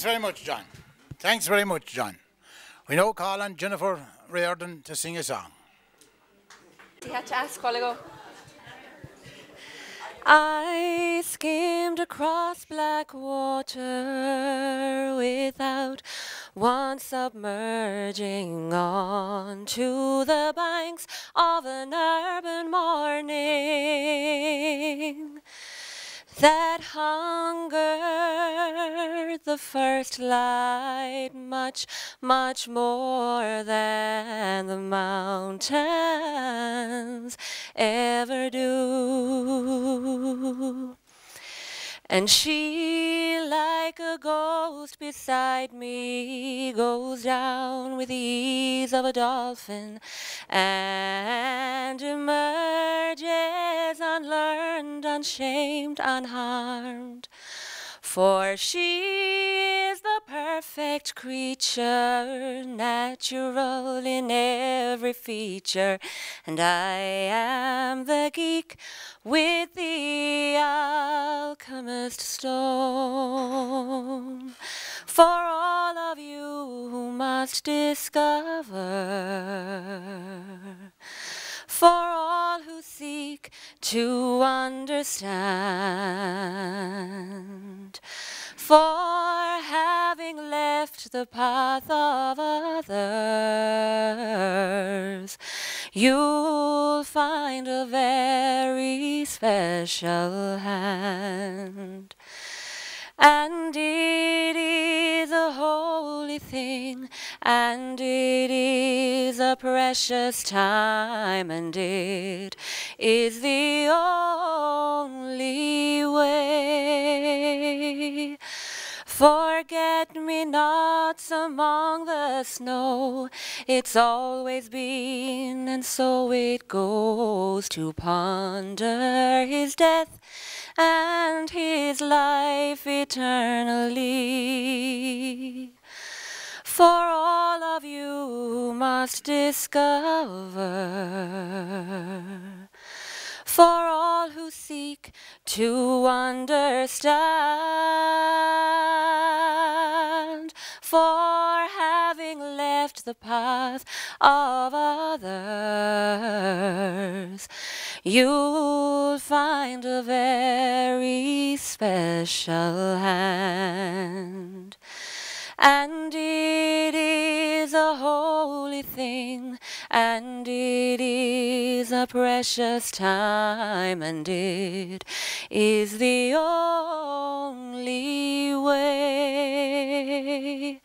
very much, John. Thanks very much, John. We now call on Jennifer Riordan to sing a song. You had to ask a while ago. I skimmed across black water without once submerging onto the banks of an urban morning that hungered the first light much, much more than the mountains ever do. And she, like a ghost beside me, goes down with the ease of a dolphin and emerges unlearned, unshamed, unharmed. For she is the perfect creature, natural in every feature, and I am the geek with the Alchemist stone. For all of you who must discover, for all who seek to understand, for having left the path of others, you'll find a very special hand. And it is a holy thing, and it is a precious time, and it is the only way. Forget-me-nots among the snow, it's always been, and so it goes, to ponder his death and his life eternally. For all of you must discover, for all who seek to understand, for having left the path of others, you'll find a very special hand. And it is a holy thing, and it is a precious time, and it is the only way.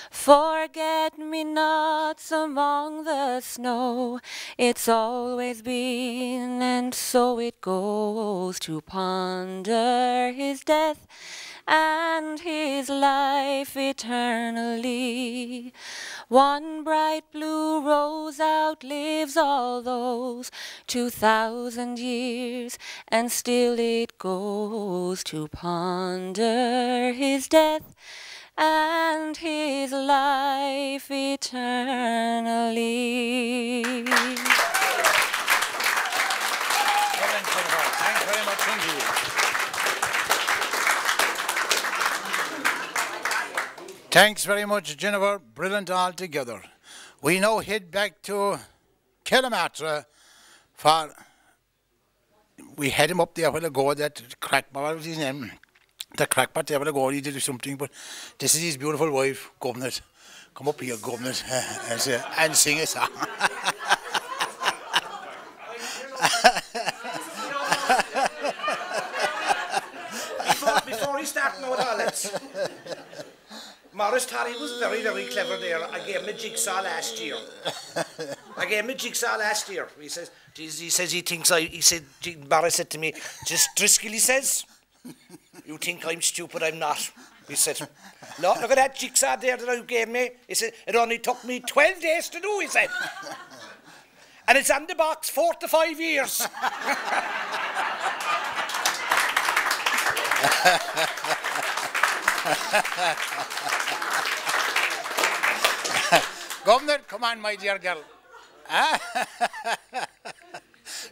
Forget-me-nots among the snow, it's always been, and so it goes, to ponder his death and his life eternally. One bright blue rose outlives all those 2,000 years, and still it goes, to ponder his death and his life eternally. Thanks very much indeed. Thanks very much, Jennifer. Brilliant altogether. We now head back to Killamatra for... We had him up there a while ago, that crackpot, what was his name? The crackpot there a while ago, he did something, but this is his beautiful wife, Governor. Come up here, Governor, and sing a song. Before he started with all that, Morris thought he was very, very clever there. I gave him a jigsaw last year. He says he thinks Morris said to me, just Driscoll, he says, you think I'm stupid, I'm not. He said, look at that jigsaw there that you gave me. He said, it only took me 12 days to do, he said. And it's on the box 4 to 5 years. Governor, come on, my dear girl.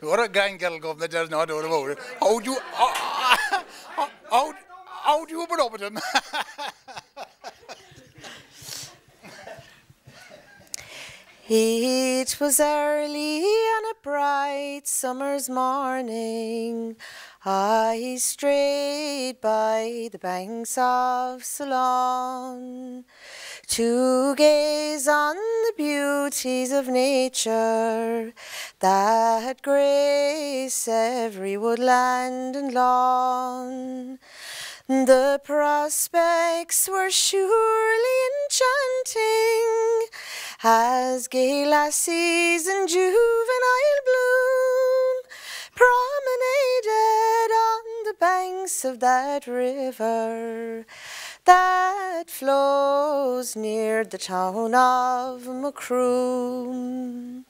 You're a grand girl, Governor, there's no doubt about it. How do you put up with him? It was early on a bright summer's morning. I strayed by the banks of Ceylon to gaze on the beauties of nature that grace every woodland and lawn. The prospects were surely enchanting as gay lassies in juvenile bloom promenaded on the banks of that river that flows near the town of Macroom.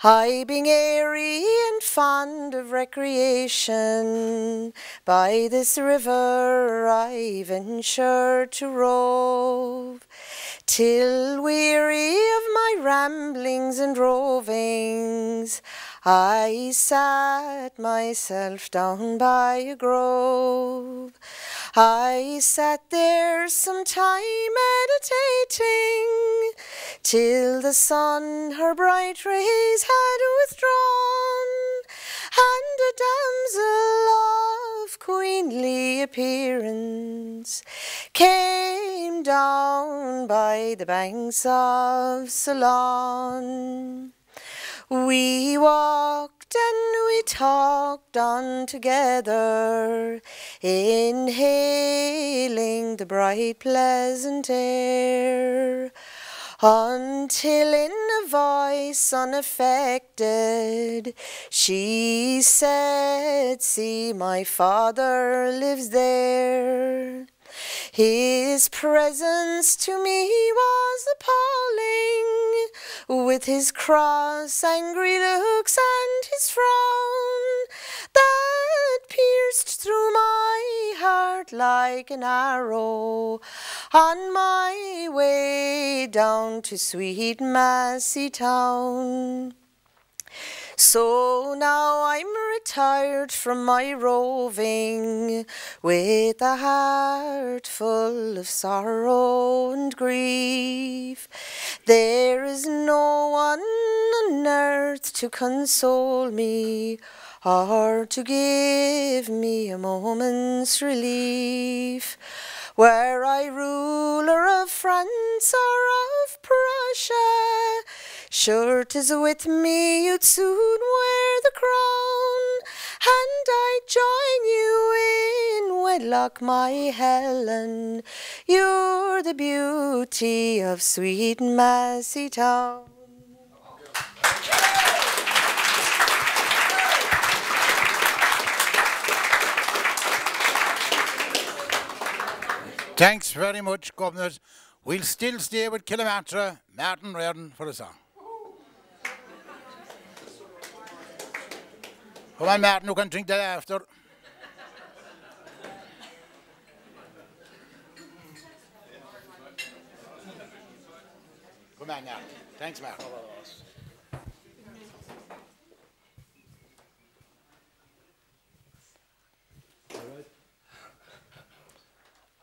I, being airy and fond of recreation, by this river I venture to rove, till weary of my ramblings and rovings, I sat myself down by a grove. I sat there some time meditating, till the sun her bright rays had withdrawn, and a damsel of queenly appearance came down by the banks of Ceylon. We walked and we talked on together, inhaling the bright pleasant air, until in a voice unaffected she said, "See, my father lives there." His presence to me was appalling, with his cross, angry looks, and his frown that pierced through my heart like an arrow on my way down to sweet Massey Town. So now I'm retired from my roving, with a heart full of sorrow and grief. There is no one on earth to console me, or to give me a moment's relief. Were I ruler of France or of Prussia, sure 'tis with me you'd soon wear the crown, and I'd join you in wedlock, my Helen. You're the beauty of sweet Massey Town. Thanks very much, Governor. We'll still stay with Killamatra, Martin Reardon, for the song. Come on, Martin, you can drink that after. Come on, Martin. Thanks, Martin.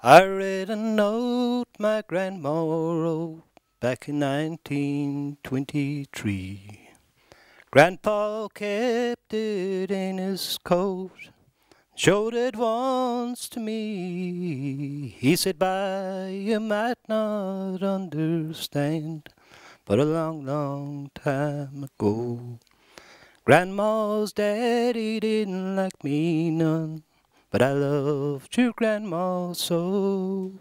I read a note my grandma wrote back in 1923. Grandpa kept it in his coat, showed it once to me. He said, "Bye, you might not understand, but a long, long time ago, Grandma's daddy didn't like me none, but I loved your grandma so.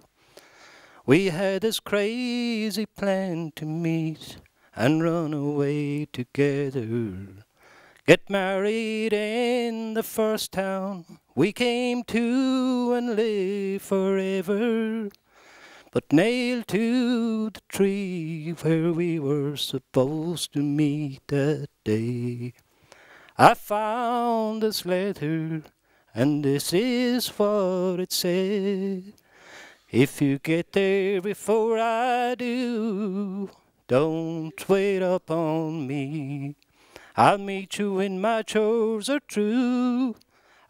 We had this crazy plan to meet and run away together, get married in the first town we came to and live forever, but nailed to the tree where we were supposed to meet that day, I found this letter, and this is what it said. If you get there before I do, don't wait upon me. I'll meet you when my chores are true.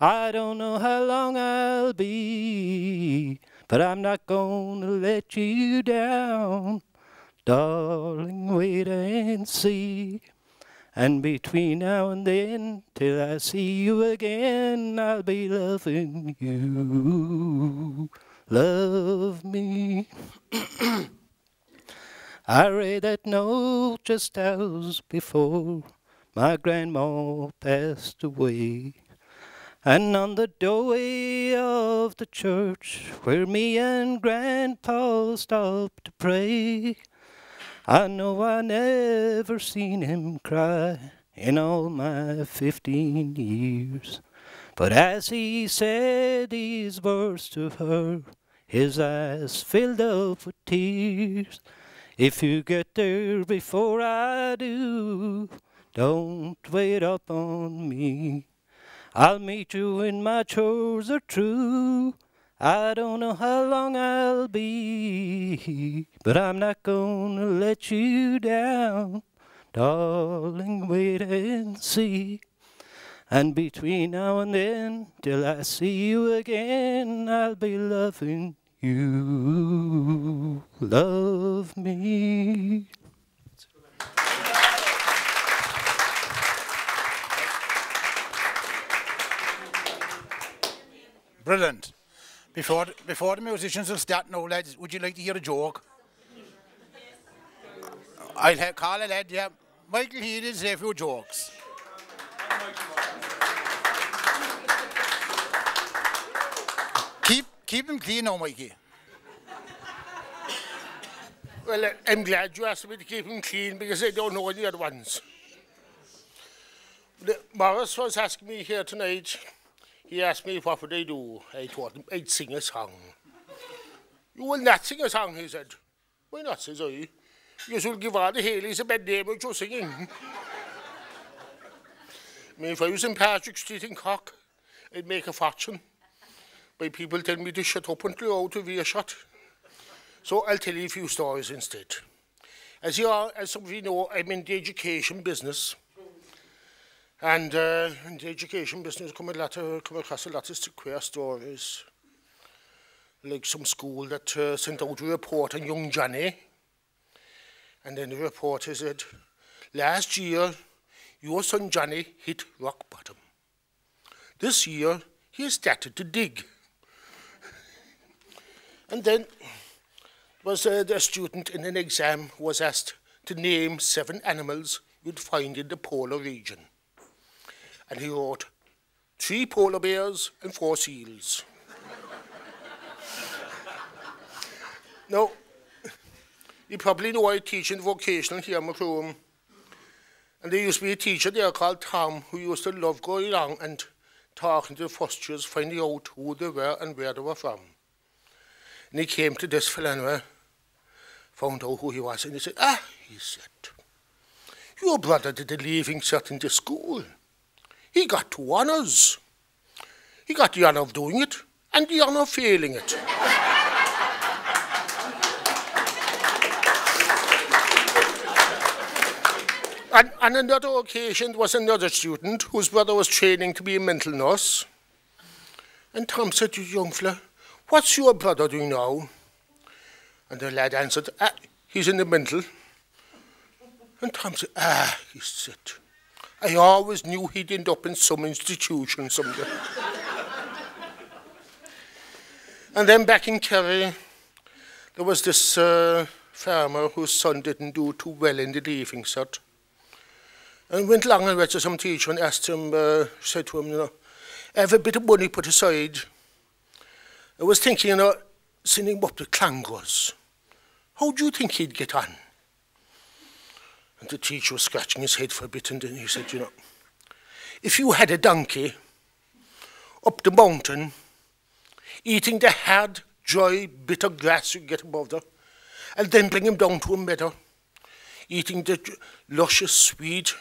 I don't know how long I'll be, but I'm not gonna let you down. Darling, wait and see. And between now and then, till I see you again, I'll be loving you. Love me. I read that note just hours before my grandma passed away. And on the doorway of the church where me and Grandpa stopped to pray, I know I never seen him cry in all my 15 years. But as he said these words to her, his eyes filled up with tears. If you get there before I do, don't wait up on me. I'll meet you when my chores are true. I don't know how long I'll be, but I'm not gonna let you down. Darling, wait and see. And between now and then, till I see you again, I'll be loving you. Love me. Brilliant. Before the musicians will start now, lads, would you like to hear a joke? I'll call a lad, yeah. Michael here will say a few jokes. Keep them clean now, Mikey. Well, I'm glad you asked me to keep them clean because I don't know any other ones. Morris was asking me here tonight. He asked me what would I do. I told him I'd sing a song. You will not sing a song, he said. Why not, says I. You should give all the Haleys a bad name while you're singing. I mean, if I was in Patrick Street in Cork, I'd make a fortune by people telling me to shut up and go out of earshot. So I'll tell you a few stories instead. As some of you know, I'm in the education business. And in the education business, come across a lot of queer stories. Like some school that sent out a report on young Johnny. And then the reporter said, last year, your son Johnny hit rock bottom. This year, he started to dig. And then the student in an exam was asked to name 7 animals you'd find in the polar region. And he wrote 3 polar bears and 4 seals. Now, you probably know I teach in vocational here in Macroom. And there used to be a teacher there called Tom who used to love going along and talking to the first years, finding out who they were and where they were from. And he came to this fella and found out who he was, and he said, he said, your brother did the leaving cert in the school. He got 2 honours. He got the honour of doing it and the honour of failing it. And on another occasion, there was another student whose brother was training to be a mental nurse. And Tom said to the young fella, what's your brother doing now? And the lad answered, he's in the mental. And Tom said, he said, I always knew he'd end up in some institution someday. And then back in Kerry, there was this farmer whose son didn't do too well in the leaving cert. And went along and went to some teacher and asked him, said to him, you know, I have a bit of money put aside. I was thinking, you know, sending him up to Clongowes. How do you think he'd get on? And the teacher was scratching his head for a bit, and then he said, you know, if you had a donkey up the mountain, eating the hard, dry, bitter grass you get above there, and then bring him down to a meadow, eating the luscious, sweet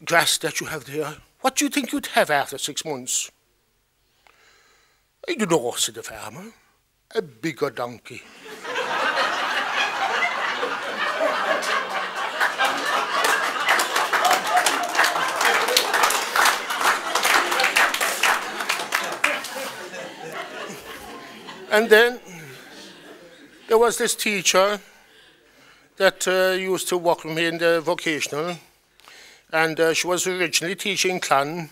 grass that you have there, what do you think you'd have after 6 months? I don't know, said the farmer. A bigger donkey. And then there was this teacher that used to work with me in the vocational, and she was originally teaching Clan,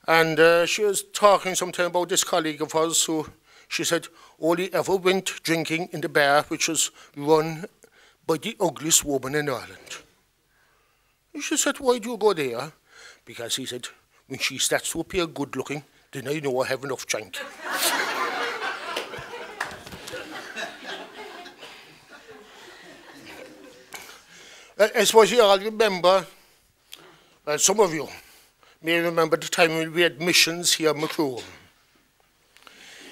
and she was talking sometime about this colleague of hers who, she said, only ever went drinking in the bar which was run by the ugliest woman in Ireland. And she said, why do you go there? Because he said, when she starts to appear good looking, then I know I have enough drink. I suppose you all remember, some of you may remember the time when we had missions here in Macroom.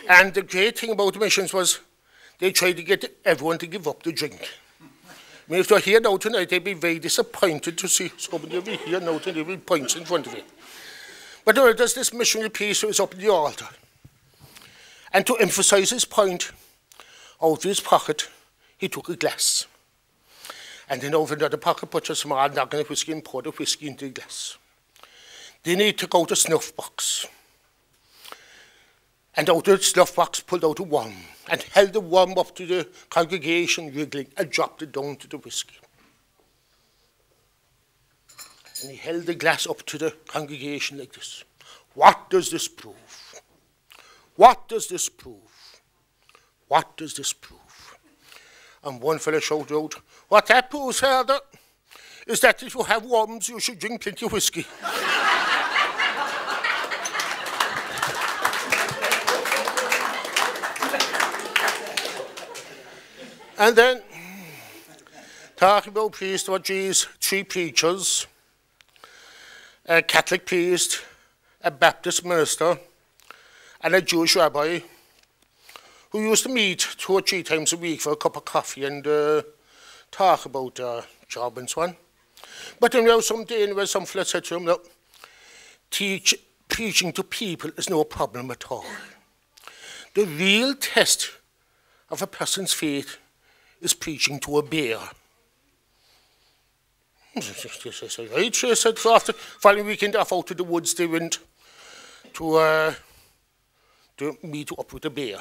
And the great thing about the missions was they tried to get everyone to give up the drink. I mean, if they're here now tonight, they'd be very disappointed to see somebody over here now tonight with points in front of you. But there's this missionary priest who was up in the altar. And to emphasize his point, out of his pocket, he took a glass. And then over another pocket, put a small noggin of whiskey and poured the whiskey into the glass. Then he took out a snuff box. And out of the snuff box, pulled out a worm and held the worm up to the congregation, wriggling, and dropped it down to the whiskey. And he held the glass up to the congregation like this. What does this prove? What does this prove? What does this prove? And one fellow shouted out, what that proves, Father, is that if you have worms, you should drink plenty of whiskey. And then, talking about priests, there were these three preachers, a Catholic priest, a Baptist minister, and a Jewish rabbi, who used to meet 2 or 3 times a week for a cup of coffee and talk about their job and so on. But then there was some day where some fella said to him, look, preaching to people is no problem at all. The real test of a person's faith is preaching to a bear. Right, she said, so after following weekend off out to the woods, they went to meet up with a bear.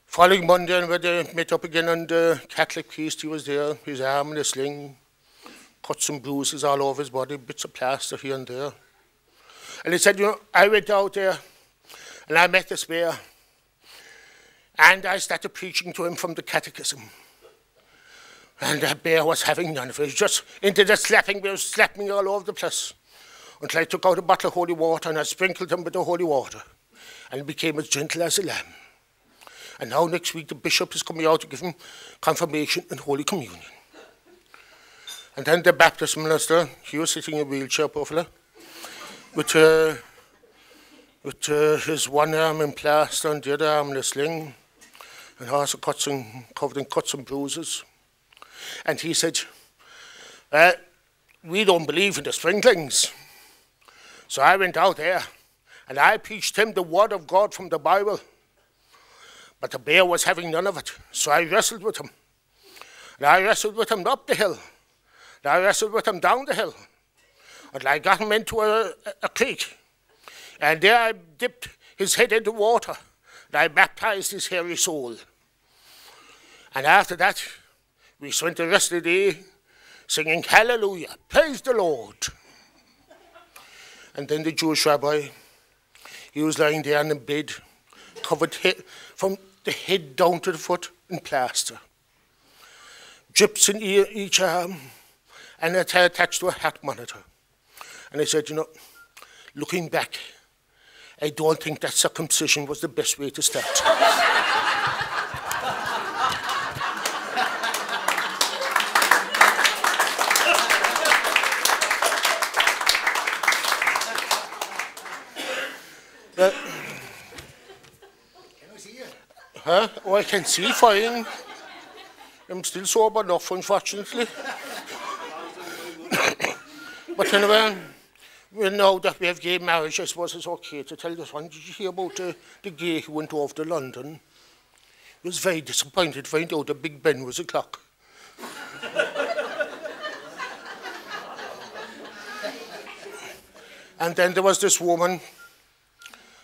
Following Monday, when they met up again, and the Catholic priest, he was there, his arm in a sling, cuts and bruises all over his body, bits of plaster here and there. And he said, you know, I went out there and I met this bear, and I started preaching to him from the catechism. And that bear was having none of it. He just into the slapping, he was slapping me all over the place. Until I took out a bottle of holy water and I sprinkled him with the holy water. And he became as gentle as a lamb. And now next week the bishop is coming out to give him confirmation and Holy Communion. And then the Baptist minister, he was sitting in a wheelchair, poor fella, with his one arm in plaster and the other arm in a sling, and also covered in cuts and bruises. And he said, we don't believe in the sprinklings. So I went out there and I preached him the word of God from the Bible. But the bear was having none of it. So I wrestled with him. And I wrestled with him up the hill. And I wrestled with him down the hill. Until I got him into a creek. And there I dipped his head into water. And I baptized his hairy soul. And after that, we spent the rest of the day singing hallelujah, praise the Lord. And then the Jewish rabbi, he was lying there in the bed, covered from the head down to the foot in plaster. Drips in each arm, and it's attached to a heart monitor. And I said, you know, looking back, I don't think that circumcision was the best way to start. Huh? Oh, I can see fine. I'm still sober enough, unfortunately. But anyway, now that we have gay marriage, I suppose it's okay to tell this one. Did you hear about the gay who went off to London? He was very disappointed to find out that Big Ben was a clock. And then there was this woman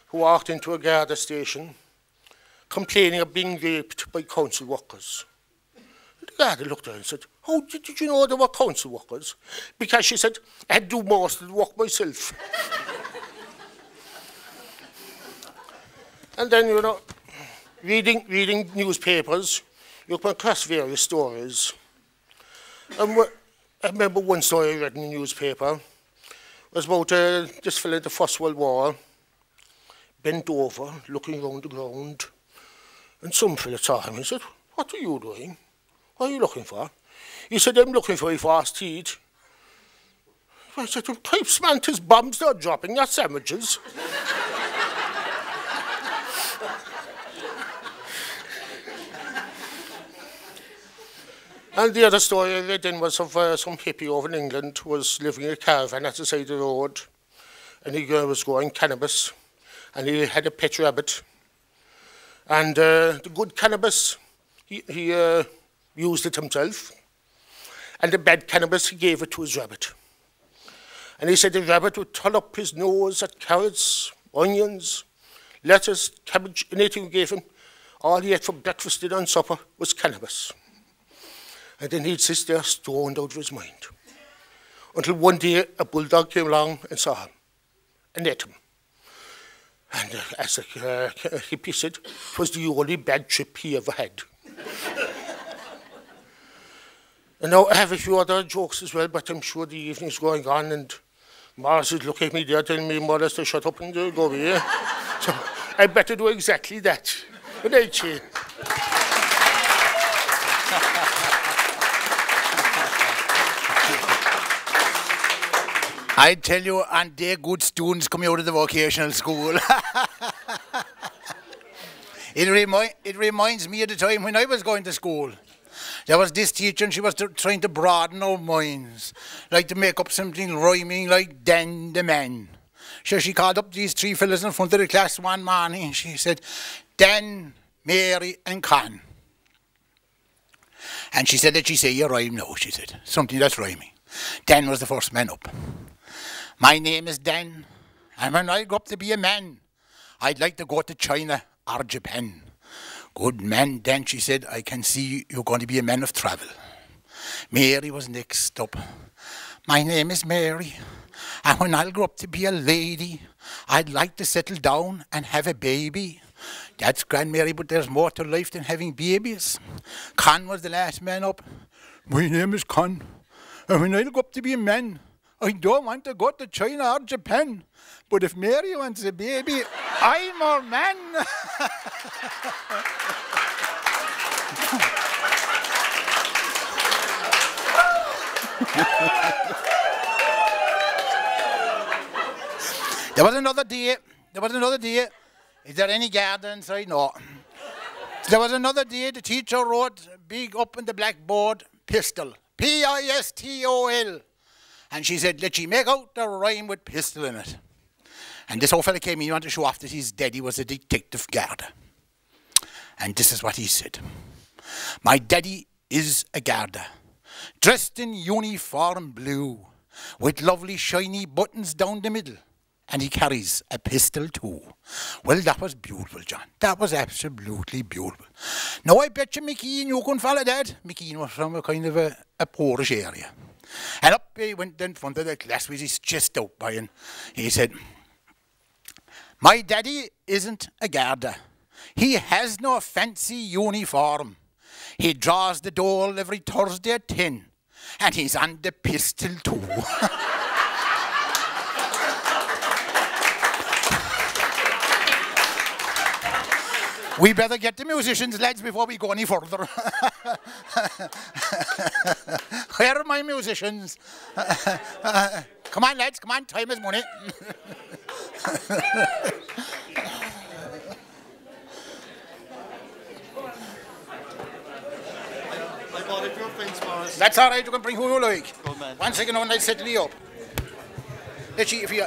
who walked into a Garda station complaining of being raped by council workers. Garda looked at her and said, how did you know they were council workers? Because she said, I had to do most of the work myself. And then, you know, reading newspapers, you come across various stories. And I remember one story I read in the newspaper. It was about this fellow in the First World War, bent over, looking around the ground. And some fellow saw him and said, what are you doing? What are you looking for? He said, I'm looking for a fast teeth. I said, pipes, man, 'tis bombs they're dropping, not sandwiches. And the other story I read in was of some hippie over in England who was living in a caravan at the side of the road. And he was growing cannabis. And he had a pet rabbit. And the good cannabis, he used it himself. And the bad cannabis, he gave it to his rabbit. And he said the rabbit would turn up his nose at carrots, onions, lettuce, cabbage, anything we gave him. All he ate for breakfast, dinner and supper was cannabis. And then he'd sit there stoned out of his mind. Until one day a bulldog came along and saw him and ate him. And as the hippie said, it was the only bad trip he ever had. And now I have a few other jokes as well, but I'm sure the evening's going on and Mars is looking at me there telling me more or less to shut up and go away. So I better do exactly that. Good night, Shane. I tell you, and they're good students coming out of the vocational school. It reminds me of the time when I was going to school. There was this teacher and she was trying to broaden our minds, like to make up something rhyming like Dan the Man. So she called up these three fellas in front of the class one morning and she said, Dan, Mary and Con. And she said that she say your rhyme now, she said, something that's rhyming. Dan was the first man up. My name is Dan, and when I grow up to be a man, I'd like to go to China or Japan. Good man, Dan, she said, I can see you're going to be a man of travel. Mary was next up. My name is Mary, and when I'll grow up to be a lady, I'd like to settle down and have a baby. That's grand, Mary, but there's more to life than having babies. Con was the last man up. My name is Con, and when I'll grow up to be a man, I don't want to go to China or Japan, but if Mary wants a baby, I'm her man. There was another day. Is there any garden inside? No. There was another day, the teacher wrote big up on the blackboard, pistol. P-I-S-T-O-L. And she said, let she make out the rhyme with pistol in it. And this old fella came in, he wanted to show off that his daddy was a detective guard. And this is what he said. My daddy is a guarder, dressed in uniform blue, with lovely shiny buttons down the middle. And he carries a pistol too. Well, that was beautiful, John. That was absolutely beautiful. Now, I bet you McKean, you couldn't follow that. McKean was from a kind of a poorish area. And up he went in front of the class with his chest out by and he said, my daddy isn't a guarder. He has no fancy uniform. He draws the dole every Thursday at 10. And he's on the pistol too. We better get the musicians, lads, before we go any further. Where are my musicians? Come on, lads, come on, time is money. I bought a few things for us. That's all right, you can bring who you like. Good man. 1 second, I'll settle you up. Let's see if you...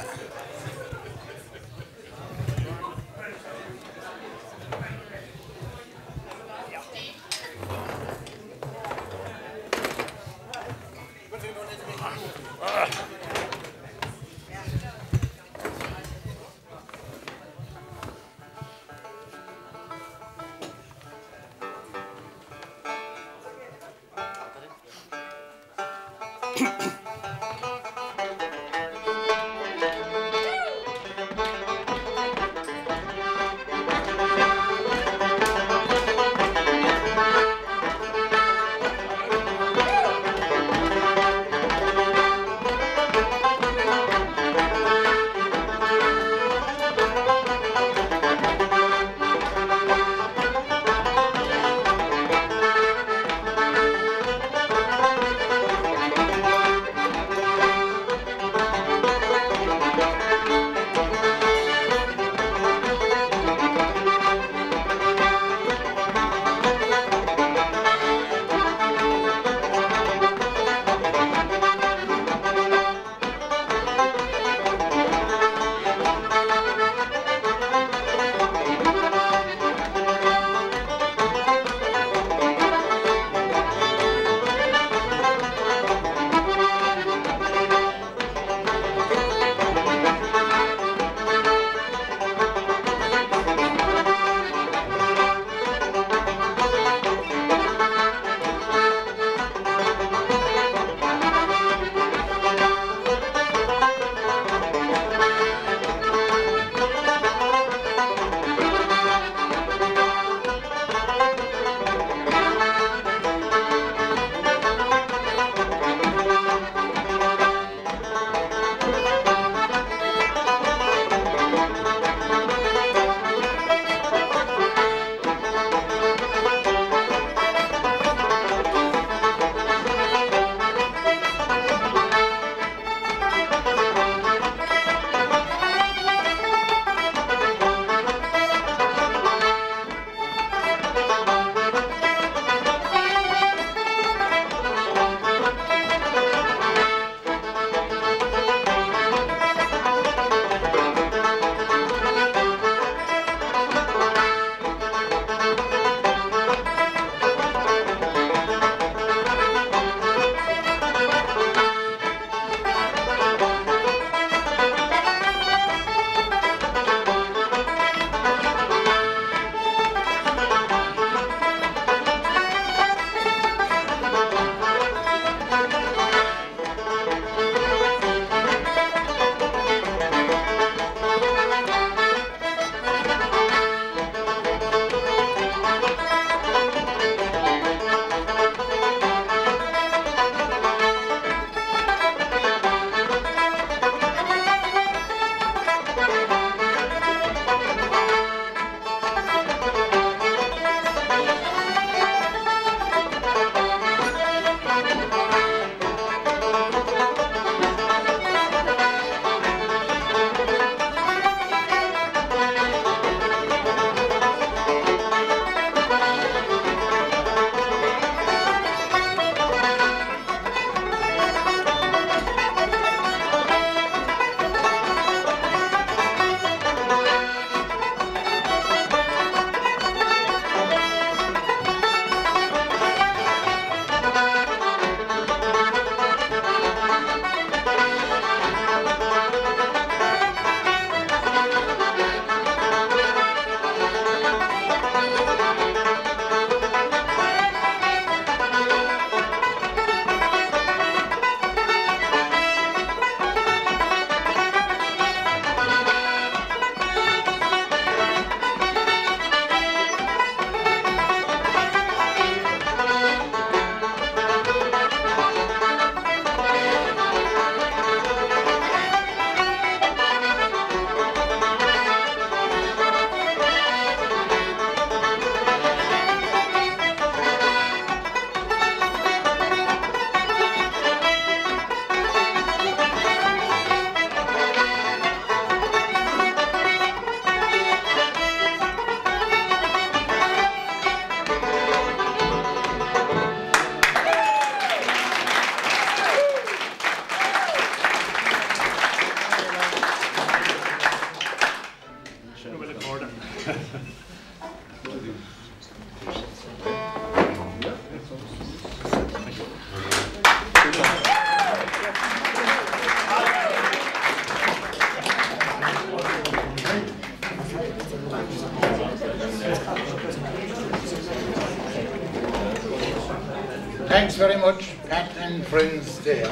Thanks very much, Pat and friends there.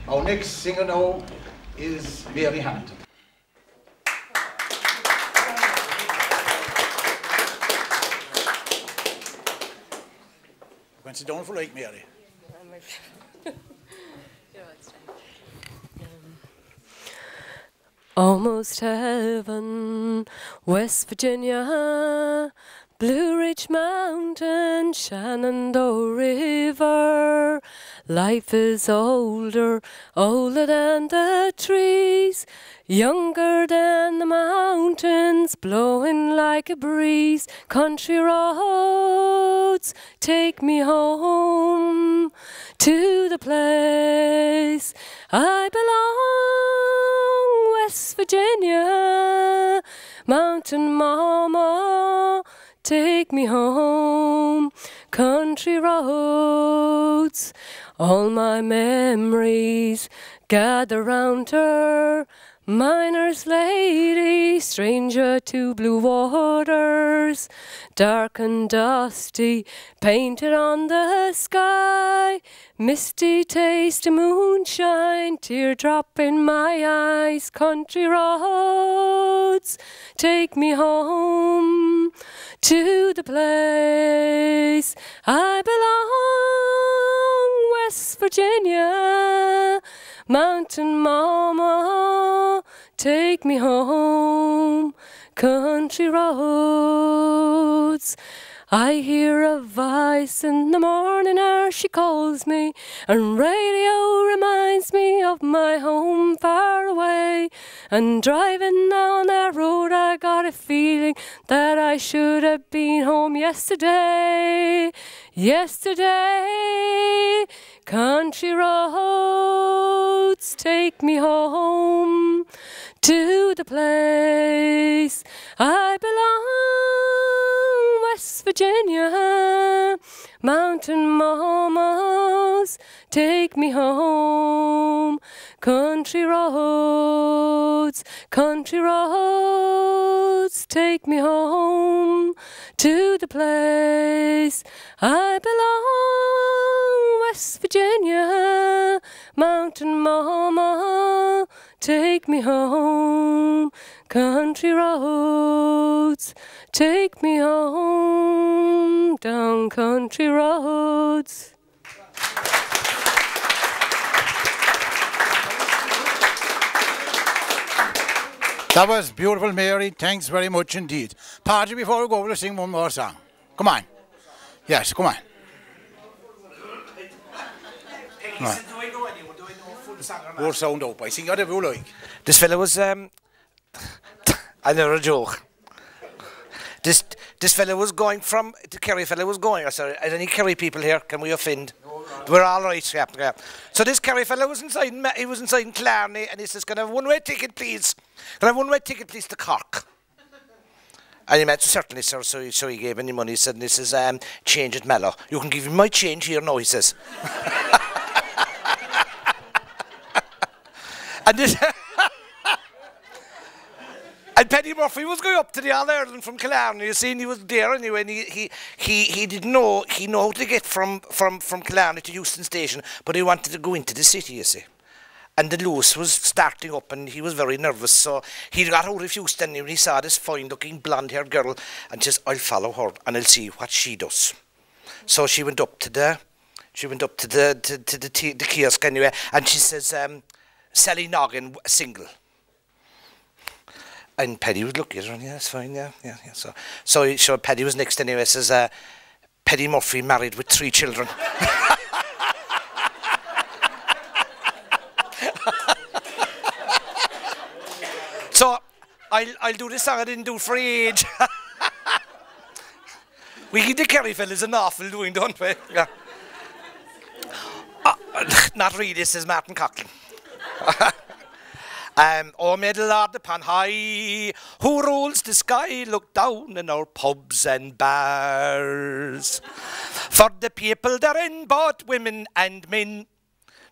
Our next singer now is Mary Hamilton. When sit down for like Mary. Almost heaven, West Virginia, Blue Ridge Mountain, Shenandoah River. Life is older, older than the trees, younger than the mountains, blowing like a breeze. Country roads, take me home to the place I belong. West Virginia, Mountain Mama, take me home. Country roads, all my memories gather round her. Miner's lady, stranger to blue waters, dark and dusty, painted on the sky. Misty taste of moonshine, teardrop in my eyes. Country roads, take me home to the place I belong. West Virginia, Mountain Mama, take me home. Country roads, I hear a voice in the morning hour, she calls me, and radio reminds me of my home far away. And driving down that road I got a feeling that I should have been home yesterday. Yesterday, country roads, take me home to the place I belong. West Virginia, Mountain Mamas, take me home. Country roads, take me home to the place I belong. West Virginia, Mountain Mama, take me home. Country roads, take me home. Down country roads. That was beautiful, Mary. Thanks very much indeed. Party, before we go, we'll sing one more song. Come on. Yes, come on. More sound up. I sing whatever you like. This fella was, another joke. This fella was going from, the Kerry fella was going, sorry, are there any Kerry people here? Can we offend? No. We're all right, yeah. So this Kerry fella was inside, he was inside in Clarny, and he says, can I have a one-way ticket, please? Can I have a one-way ticket, please, to Cork? And he meant, certainly, sir, so he gave him the money. He said, and he says, change it, Mallow. You can give me my change here now, he says. And this... And Paddy Murphy was going up to the All Ireland from Killarney. You see, and he was there anyway, and he didn't know, he knew how to get from Killarney to Euston Station, but he wanted to go into the city, you see. And the Lewis was starting up, and he was very nervous, so he got out of Euston, and he saw this fine-looking blonde-haired girl, and says, I'll follow her, and I'll see what she does. So she went up to the kiosk anyway, and she says, Sally Noggin, single. And Paddy would look at her, and yeah, that's fine, yeah. So Paddy was next anyway, says, Paddy Murphy married with 3 children. So, I'll do this song I didn't do for age. We give the Kerry fellas an awful doing, don't we? Yeah. Not really, says Martin Coughlin. O may the Lord upon high, who rules the sky, look down in our pubs and bars. For the people therein, both women and men,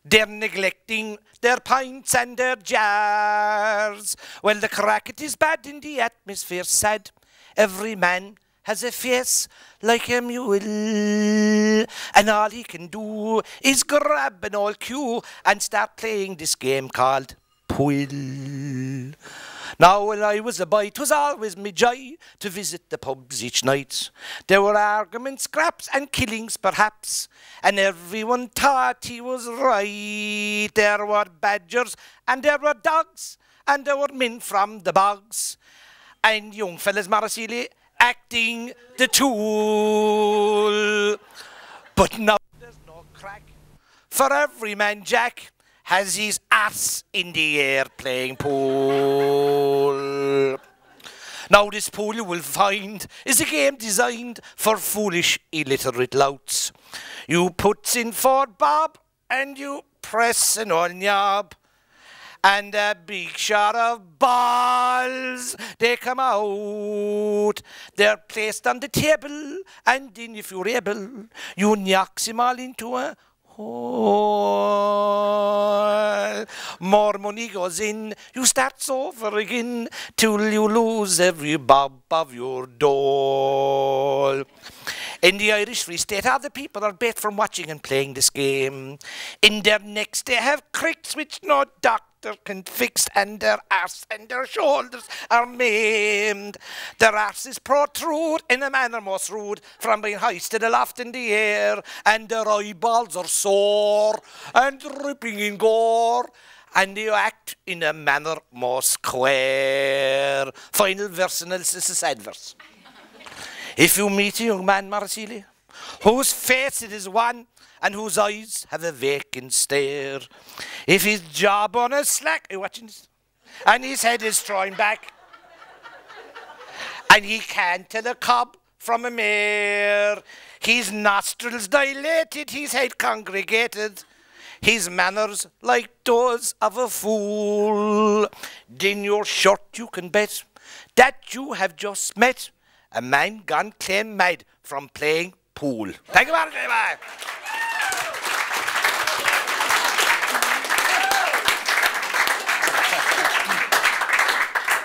they're neglecting their pints and their jars. Well, the crack it is bad in the atmosphere sad. Every man has a face like a mule, and all he can do is grab an old cue and start playing this game called pool. Now when I was a boy, 'twas always me joy to visit the pubs each night. There were arguments, scraps and killings perhaps, and everyone thought he was right. There were badgers and there were dogs, and there were men from the bogs, and young fellas, Marasili, acting the tool. But now there's no crack, for every man Jack has his ass in the air playing pool. Now this pool you will find is a game designed for foolish illiterate louts. You put in for bob and you press an old knob, and a big shot of balls, they come out. They're placed on the table, and then if you're able, you knocks them all into a hole. More money goes in, you start over again, till you lose every bob of your doll. In the Irish Free State, other people are bait from watching and playing this game. In their necks they have cricks which no doctor can fix, and their arse and their shoulders are maimed. Their arses protrude in a manner most rude from being hoisted aloft in the air, and their eyeballs are sore and dripping in gore, and they act in a manner most queer. Final verse analysis adverse. If you meet a young man, Marasili, whose face it is one, and whose eyes have a vacant stare, if his job on a slack, are you watching this? And his head is thrown back, and he can't tell a cob from a mare, his nostrils dilated, his head congregated, his manners like those of a fool, then you're sure you can bet that you have just met a man gone claim mad from playing pool. Thank you very much.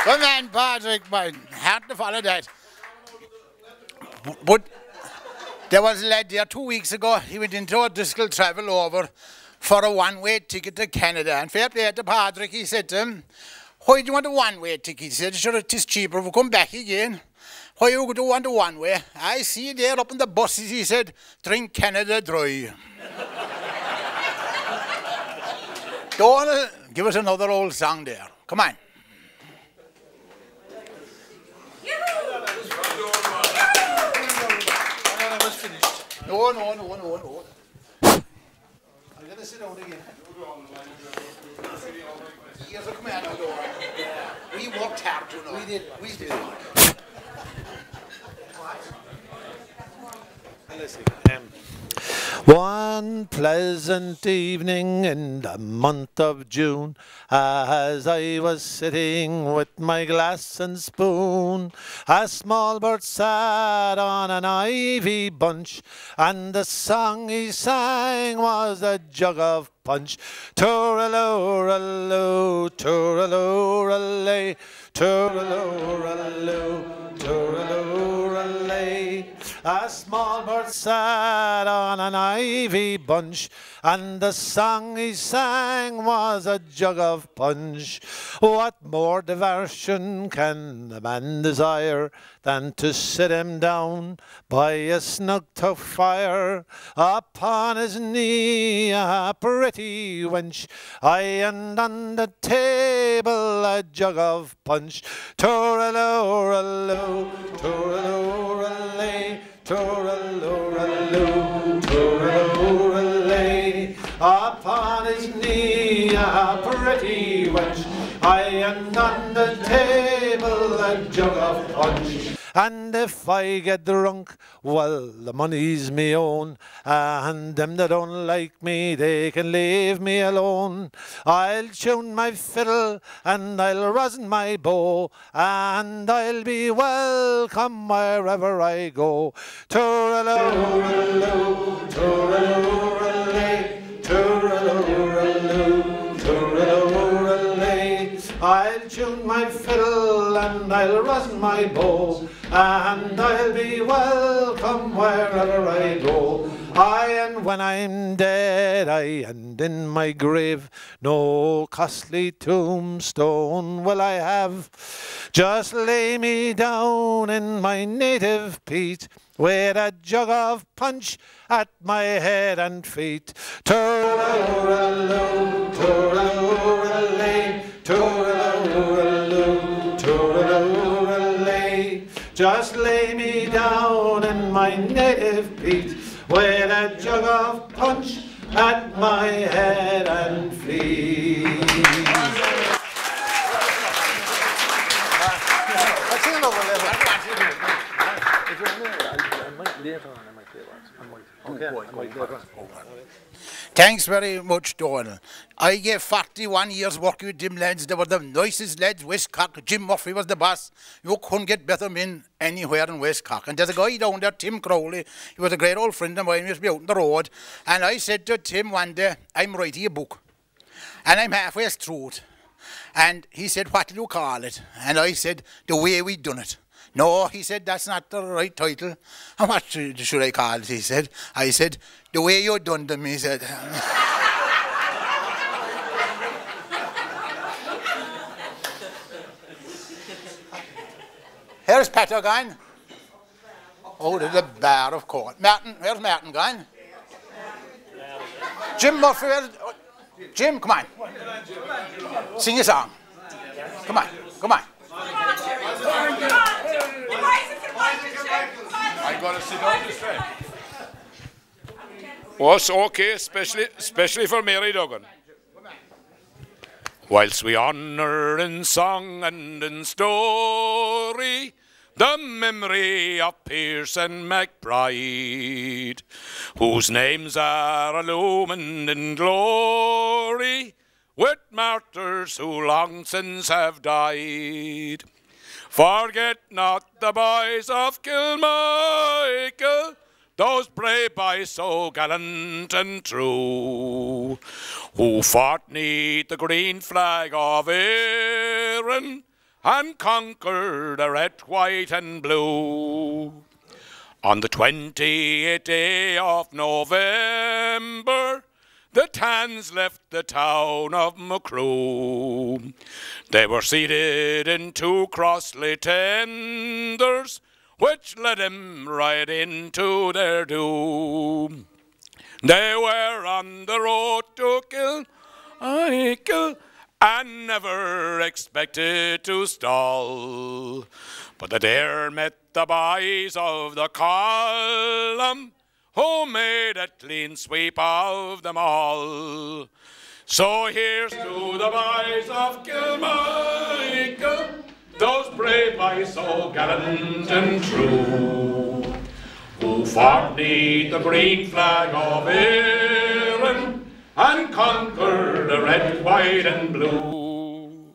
Good man, Patrick, man. Hard to follow that. But there was a lad there 2 weeks ago. He went into a discal travel over for a one-way ticket to Canada. And fair play to Patrick, he said to him, why do you want a one-way ticket? He said, sure, it is cheaper if we come back again. Why you do want a one-way? I see you there up in the buses, he said, drink Canada dry. Don't give us another old song there. Come on. No. I'm going to sit down again. Years of command, we worked hard, you know. We did. One pleasant evening in the month of June, as I was sitting with my glass and spoon, a small bird sat on an ivy bunch, and the song he sang was a jug of punch. Tooraloo-raloo, tooraloo-ralay, tooraloo-raloo, tooraloo-ralay. A small bird sat on an ivy bunch, and the song he sang was a jug of punch. What more diversion can a man desire than to sit him down by a snug tough fire, upon his knee a pretty wench, aye, and on the table a jug of punch. Tooraloo-raloo, tooraloo-ralay, tooraloo-raloo, tooraloo-ralay. Upon his knee a pretty wench, aye, and on the table a jug of punch. And if I get drunk, well, the money's me own, and them that don't like me, they can leave me alone. I'll tune my fiddle, and I'll rosin my bow, and I'll be welcome wherever I go. Tooraloo-raloo, tooraloo-ralay, tooraloo-raloo, tooraloo-ralay. I'll tune my fiddle and I'll rosin my bow, and I'll be welcome wherever I go. And when I'm dead, and in my grave, no costly tombstone will I have. Just lay me down in my native peat, with a jug of punch at my head and feet. Tooraloo, tooraloo, tooraloo, tooraloo. Just lay me down in my native peat, with a jug of punch at my head and feet. Thanks very much, Donald. I gave 41 years working with them lads. They were the nicest lads, Westcock. Jim Murphy was the boss. You couldn't get better men anywhere in Westcock. And there's a guy down there, Tim Crowley. He was a great old friend of mine. He used to be out on the road. And I said to Tim one day, I'm writing a book. And I'm halfway through it. And he said, what do you call it? And I said, The Way We Done It. No, he said, that's not the right title. And what should I call it, he said. I said, The Way You Done Them, he said. Here's Peter gone. Oh, there's a bar of course. Martin, where's Martin gone? Jim Murphy, Jim, come on. Sing a song. Come on, come on. I gotta sit down this way. Was okay, especially for Mary Duggan. Whilst we honour in song and in story the memory of Pearse and McBride, whose names are illumined in glory with martyrs who long since have died. Forget not the boys of Killmonger, those brave boys so gallant and true, who fought 'neath the green flag of Erin and conquered the red, white and blue. On the 28th day of November, the Tans left the town of Macrew. They were seated in 2 crossley tenders, which led them right into their doom. They were on the road to Kilmichael and never expected to stall. But the dare met the boys of the column, who made a clean sweep of them all. So here's to the boys of Kilmichael, those brave boys so gallant and true, who fought 'neath the green flag of Erin and conquered the red, white and blue.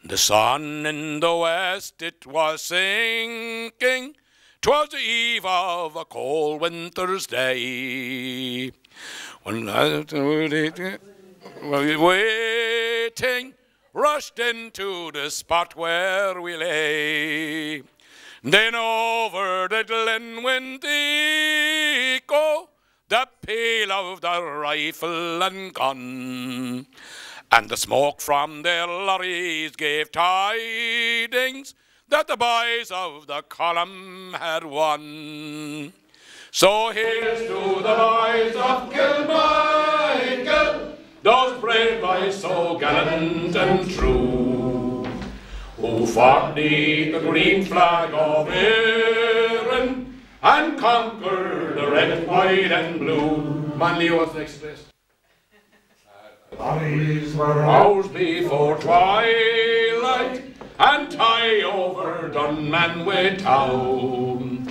The sun in the west it was sinking, 'twas the eve of a cold winter's day, when waiting rushed into the spot where we lay. Then over the glen went the echo, the peal of the rifle and gun, and the smoke from their lorries gave tidings that the boys of the column had won. So here's to the boys of Kilmichael, those brave boys so gallant and true, who fought 'neath the green flag of Erin and conquered the red, white and blue. Manly, what's next list? The bodies were roused before twilight and tie over Dunmanway town.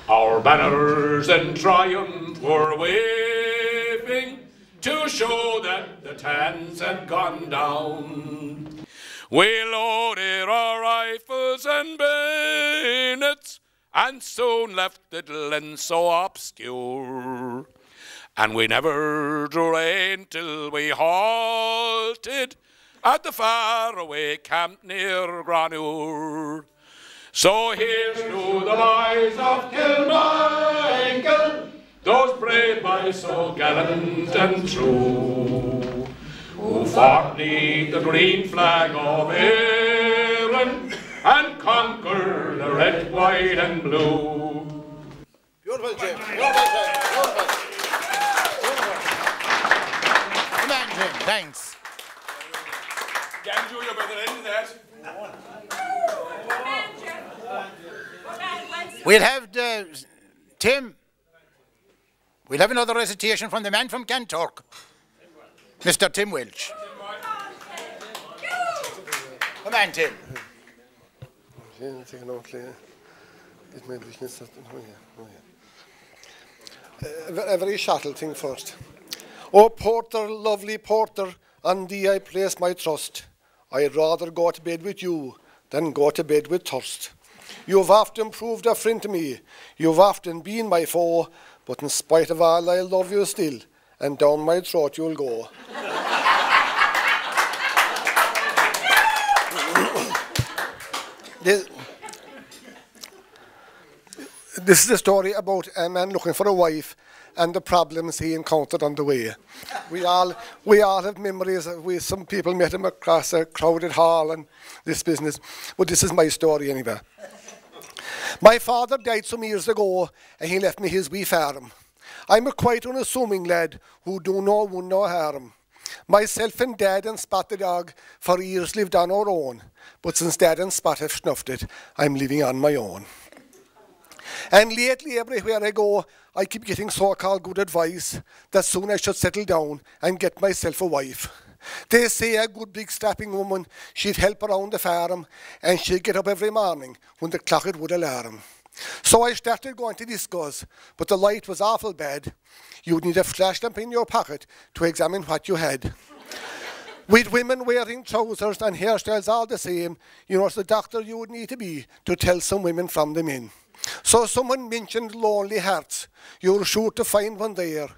Our banners in triumph were waving to show that the Tans had gone down. We loaded our rifles and bayonets and soon left the glen so obscure, and we never drew rein till we halted at the faraway camp near Granure. So here's to the boys of Killmonger, those brave boys so gallant and true, who fought beneath the green flag of Erin and conquered the red, white and blue. Beautiful, Jim. Beautiful, Jim. Beautiful. Come on, Jim. Thanks. Ganju, you're better than that. We'll have Tim. We'll have another recitation from the man from Kanturk, Mr. Tim Welch. Come on, Tim. A very shuttle thing first. Oh, porter, lovely porter, on thee I place my trust. I'd rather go to bed with you than go to bed with thirst. You've often proved a friend to me, you've often been my foe, but in spite of all I love you still, and down my throat you'll go. This is a story about a man looking for a wife and the problems he encountered on the way. We all have memories. Some people met him across a crowded hall and this business, but this is my story anyway. My father died some years ago and he left me his wee farm. I'm a quite unassuming lad who do no one no harm. Myself and Dad and Spot the dog for years lived on our own, but since Dad and Spot have snuffed it, I'm living on my own. And lately, everywhere I go, I keep getting so-called good advice that soon I should settle down and get myself a wife. They say a good big strapping woman, she'd help around the farm and she'd get up every morning when the clock would alarm. So I started going to discos, but the light was awful bad. You'd need a flash lamp in your pocket to examine what you had. With women wearing trousers and hairstyles all the same, you know, it's the doctor you would need to be to tell some women from the men. So someone mentioned lonely hearts. You're sure to find one there.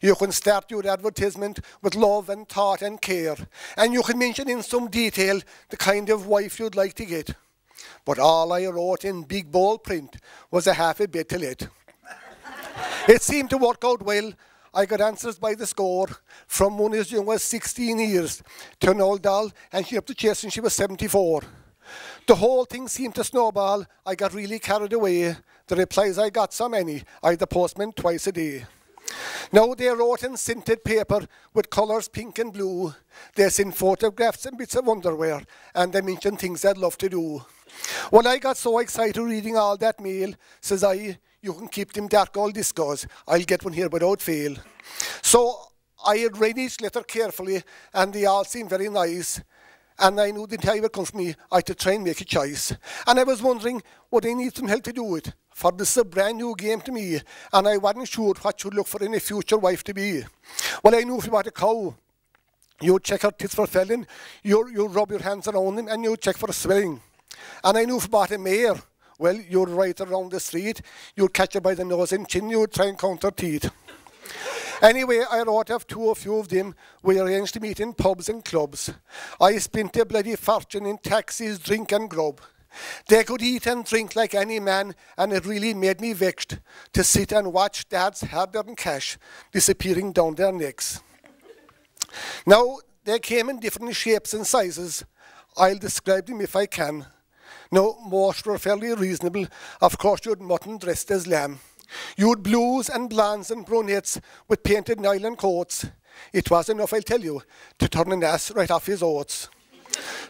You can start your advertisement with love and thought and care. And you can mention in some detail the kind of wife you'd like to get. But all I wrote in big bold print was a half a bed to let. It seemed to work out well. I got answers by the score, from one as young as 16 years to an old doll, and she up to chest when she was 74. The whole thing seemed to snowball. I got really carried away. The replies I got so many, I had the postman twice a day. Now they wrote in scented paper with colours pink and blue. They sent photographs and bits of underwear, and they mentioned things I'd love to do. Well, I got so excited reading all that mail, says I, you can keep them dark old discos. I'll get one here without fail. So I had read each letter carefully, and they all seemed very nice. And I knew the time would come for me, I had to try and make a choice. And I was wondering, would I need some help to do it? For this is a brand new game to me, and I wasn't sure what should look for in a future wife to be. Well, I knew if you bought a cow, you'd check her tits for felling, you'd rub your hands around them, and you'd check for swelling. And I knew if you bought a mare, well, you'd ride around the street, you'd catch her by the nose and chin, you'd try and count her teeth. Anyway, I wrote off a few of them. We arranged to meet in pubs and clubs. I spent a bloody fortune in taxis, drink and grub. They could eat and drink like any man, and it really made me vexed to sit and watch Dad's hard-earned cash disappearing down their necks. Now, they came in different shapes and sizes. I'll describe them if I can. Now, most were fairly reasonable. Of course, you had mutton dressed as lamb. You had blues and blondes and brunettes with painted nylon coats. It was enough, I'll tell you, to turn an ass right off his oats.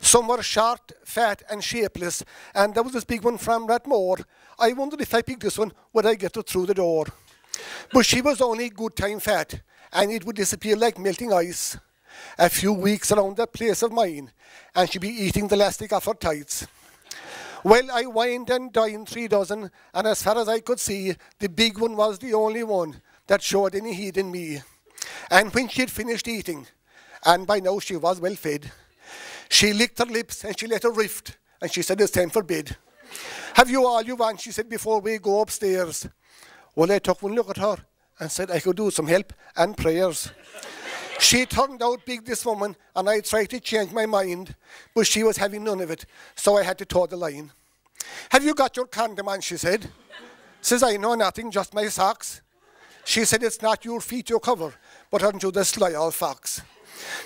Some were short, fat and shapeless, and there was this big one from Ratmore. I wondered if I picked this one, would I get her through the door? But she was only good time fat, and it would disappear like melting ice. A few weeks around that place of mine, and she'd be eating the elastic off her tights. Well, I wined and dined 3 dozen, and as far as I could see, the big one was the only one that showed any heed in me. And when she had finished eating, and by now she was well fed, she licked her lips and she let her rift, and she said, it's time for bed. Have you all you want, she said, before we go upstairs. Well, I took one look at her and said I could do some help and prayers. She turned out big, this woman, and I tried to change my mind, but she was having none of it, so I had to toe the line. Have you got your condom on, she said. Says, I know nothing, just my socks. She said, it's not your feet you cover, but aren't you the sly old fox?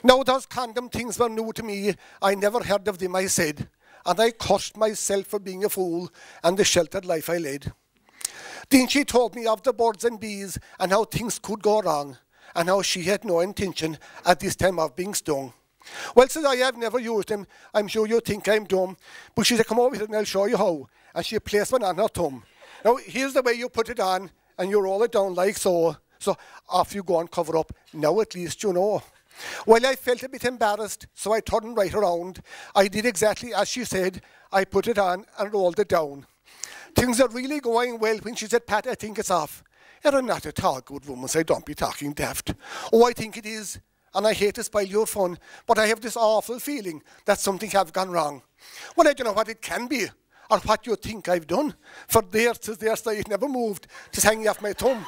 Now those condom things were new to me, I never heard of them, I said, and I cursed myself for being a fool and the sheltered life I led. Then she told me of the birds and bees and how things could go wrong, and how she had no intention at this time of being stung. Well, says I have never used them. I'm sure you think I'm dumb. But she said, come over here and I'll show you how. And she placed one on her thumb. Now, here's the way you put it on, and you roll it down like so. So off you go and cover up. Now at least you know. Well, I felt a bit embarrassed, so I turned right around. I did exactly as she said. I put it on and rolled it down. Things are really going well when she said, Pat, I think it's off. You're not at all, good woman, so don't be talking daft. Oh, I think it is, and I hate to spoil your fun, but I have this awful feeling that something have gone wrong. Well, I don't know what it can be, or what you think I've done. For there, it never moved, just hanging off my thumb.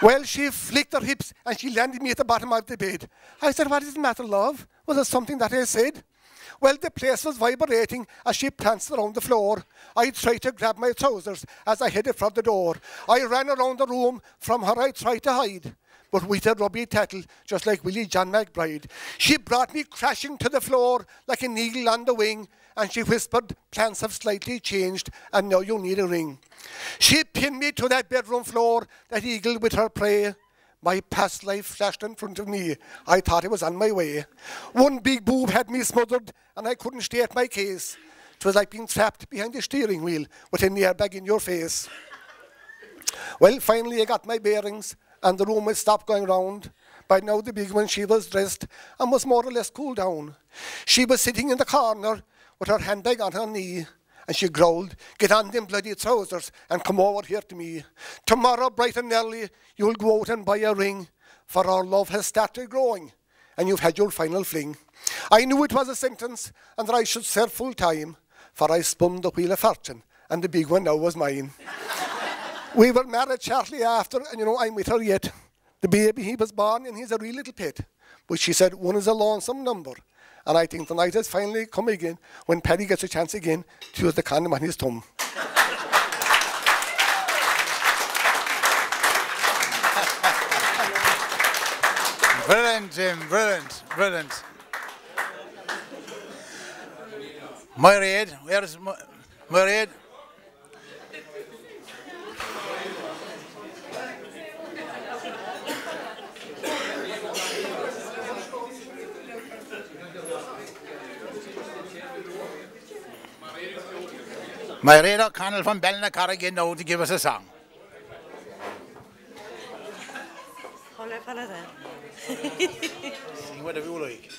Well, she flicked her hips, and she landed me at the bottom of the bed. I said, what is the matter, love? Was there something that I said? Well, the place was vibrating as she pranced around the floor. I tried to grab my trousers as I headed for the door. I ran around the room. From her I tried to hide, but with a rubby tattle, just like Willie John McBride. She brought me crashing to the floor like an eagle on the wing, and she whispered, plans have slightly changed, and now you need a ring. She pinned me to that bedroom floor, that eagle with her prey. My past life flashed in front of me. I thought it was on my way. One big boob had me smothered, and I couldn't state my case. It was like being trapped behind the steering wheel with an airbag in your face. Well, finally I got my bearings, and the room had stopped going round. By now the big one, she was dressed and was more or less cooled down. She was sitting in the corner with her handbag on her knee, and she growled, get on them bloody trousers and come over here to me. Tomorrow, bright and early, you'll go out and buy a ring, for our love has started growing, and you've had your final fling. I knew it was a sentence, and that I should serve full time, for I spun the wheel of fortune, and the big one now was mine. We were married shortly after, and you know, I'm with her yet. The baby, he was born, and he's a real little pet. But she said, one is a lonesome number. And I think the night has finally come again when Paddy gets a chance again to use the condom on his thumb. Brilliant, Jim, brilliant, brilliant. Myriad, where is Myriad? Myriad O'Connell from Balnacar again now to give us a song. Sing whatever you like.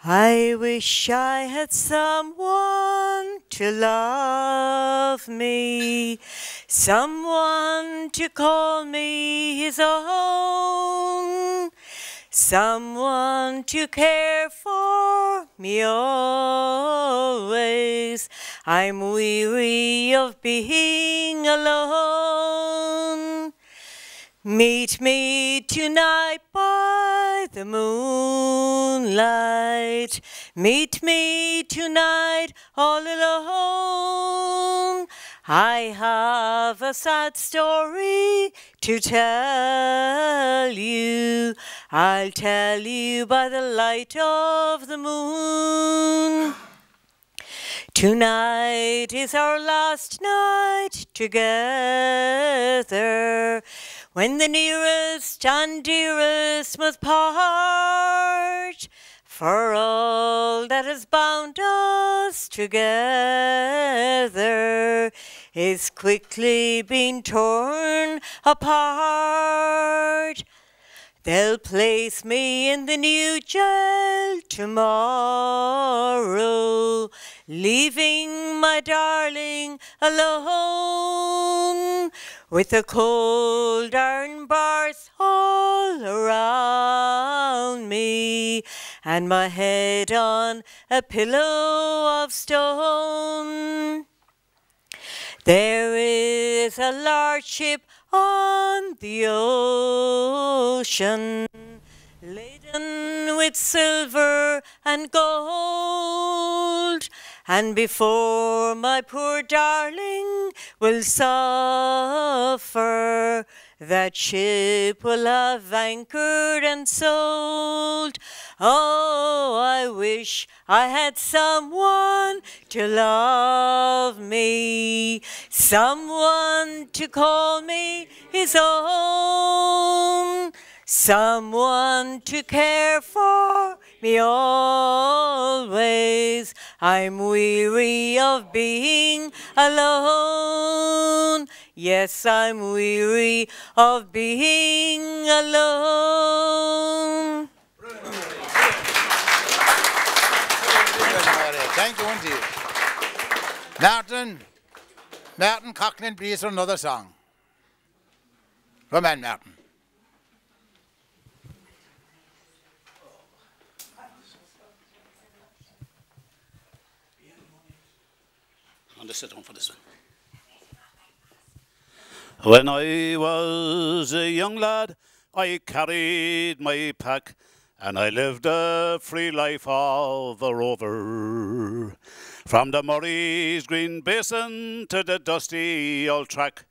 I wish I had someone to love me, someone to call me his own, someone to care for me always. I'm weary of being alone. Meet me tonight by the moonlight. Meet me tonight all alone. I have a sad story to tell you. I'll tell you by the light of the moon. Tonight is our last night together, when the nearest and dearest must part, for all that has bound us together is quickly being torn apart. They'll place me in the new jail tomorrow, leaving my darling alone, with the cold iron bars all around me, and my head on a pillow of stone. There is a large ship on the ocean, laden with silver and gold, and before my poor darling will suffer, that ship will have anchored and sold. Oh, I wish I had someone to love me, someone to call me his own, someone to care for me always. I'm weary of being alone. Yes, I'm weary of being alone. Thank you indeed. Martin Coughlin, please, for another song. Come on, Martin. I'll just sit down for this one. When I was a young lad, I carried my pack, and I lived a free life of a rover. From the Murray's green basin to the dusty old track,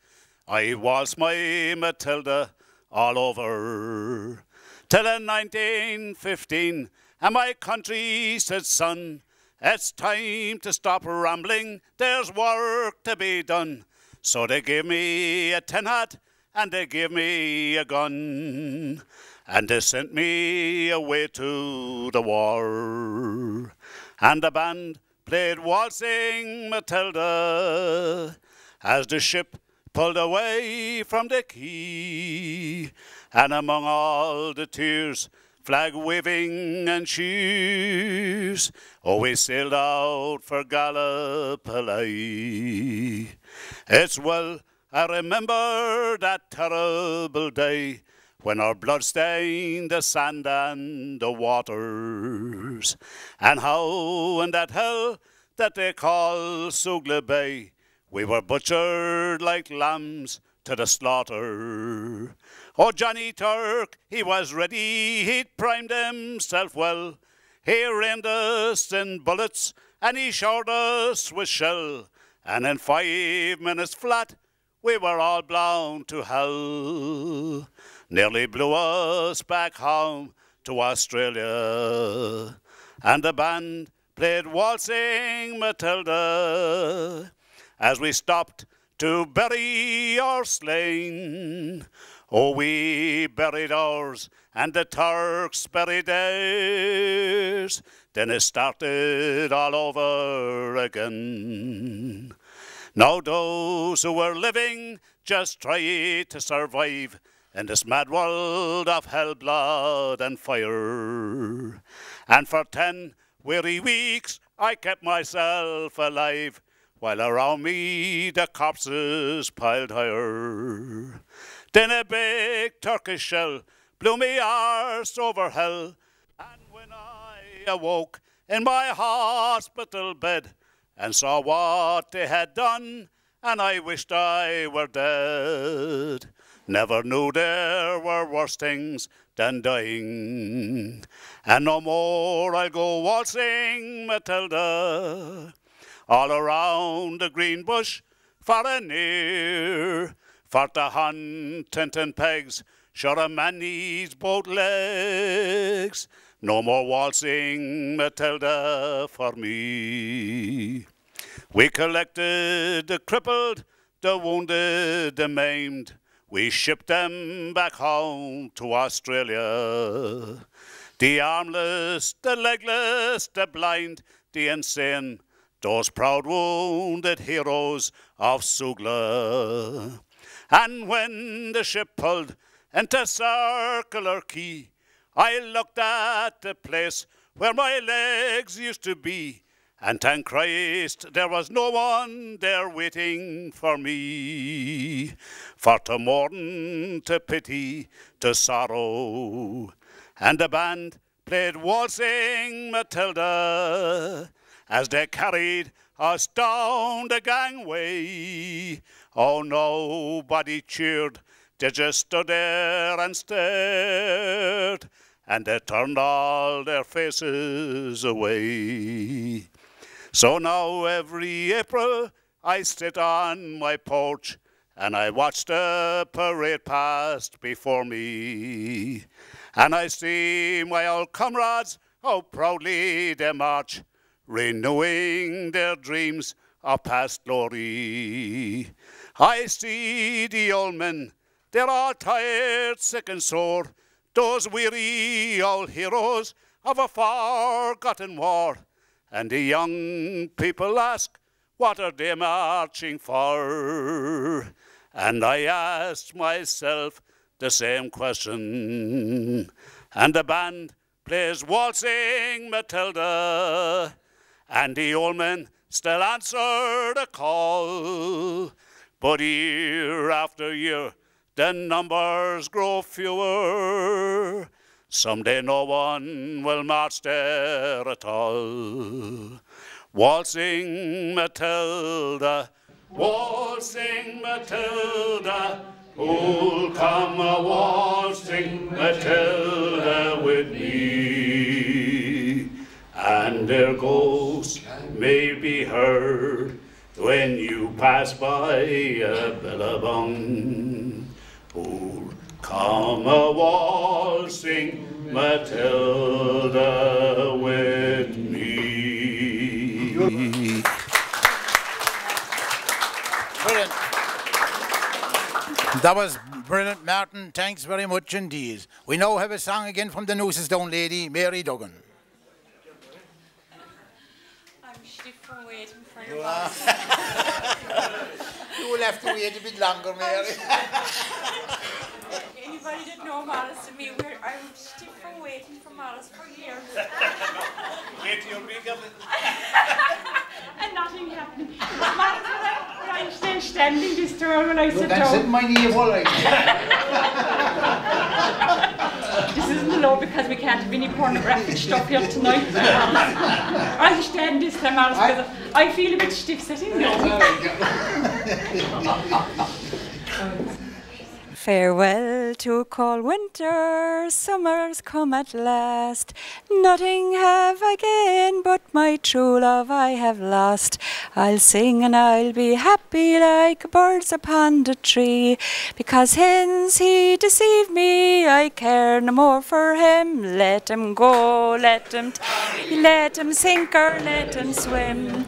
I waltzed my Matilda all over. Till in 1915, and my country said, son, it's time to stop rambling, there's work to be done. So they gave me a tin hat and they gave me a gun, and they sent me away to the war. And the band played Waltzing Matilda as the ship pulled away from the quay. And among all the tears, flag waving and cheers, oh, we sailed out for Gallipoli. It's well I remember that terrible day when our blood stained the sand and the waters, and how in that hell that they call Sugla Bay we were butchered like lambs to the slaughter. Oh, Johnny Turk, he was ready, he'd primed himself well. He rained us in bullets and he showered us with shell, and in 5 minutes flat we were all blown to hell. Nearly blew us back home to Australia, and the band played Waltzing Matilda as we stopped to bury our slain. Oh, we buried ours, and the Turks buried theirs. Then it started all over again. Now those who were living just try to survive in this mad world of hell, blood and fire. And for 10 weary weeks I kept myself alive, while around me the corpses piled higher. Then a big Turkish shell blew me arse over hell, and when I awoke in my hospital bed and saw what they had done, and I wished I were dead. Never knew there were worse things than dying. And no more I'll go waltzing Matilda all around the green bush far and near, for to hunt and pegs sure a man needs both legs. No more waltzing Matilda for me. We collected the crippled, the wounded, the maimed. We shipped them back home to Australia. The armless, the legless, the blind, the insane, those proud wounded heroes of Sugla. And when the ship pulled into Circular Quay, I looked at the place where my legs used to be, and thank Christ there was no one there waiting for me. For to mourn, to pity, to sorrow, and the band played Waltzing Matilda as they carried us down the gangway. Oh, nobody cheered, they just stood there and stared, and they turned all their faces away. So now every April I sit on my porch and I watch the parade pass before me, and I see my old comrades, how proudly they march, renewing their dreams of past glory. I see the old men, they're all tired, sick and sore, those weary old heroes of a forgotten war. And the young people ask, what are they marching for? And I asked myself the same question. And the band plays Waltzing Matilda, and the old men still answer the call. But year after year, the numbers grow fewer. Someday no one will march there at all. Waltzing Matilda, waltzing Matilda, who'll come a waltzing Matilda with me? And their ghosts may be heard when you pass by a billabong. Who'll come a waltzing Matilda with me? Brilliant. That was brilliant, Martin. Thanks very much indeed. We now have a song again from the Nooses Down lady, Mary Duggan. I'm stiff from waiting for You your are. voice. You will have to wait a bit longer, Mary. Anybody that knows Maris and me, I'm stiff from waiting for Maris for years. Wait till you're bigger. And nothing happened. Maris, I'm still standing this turn when I sit down. That's my knee already. This isn't allowed because we can't have any pornographic stuff here tonight. I stand this time, Maris, because I feel a bit stiff sitting there. Farewell to cold winter, summer's come at last. Nothing have I gained, but my true love I have lost. I'll sing and I'll be happy like birds upon the tree, because hence he deceived me, I care no more for him. Let him go, let him sink or let him swim.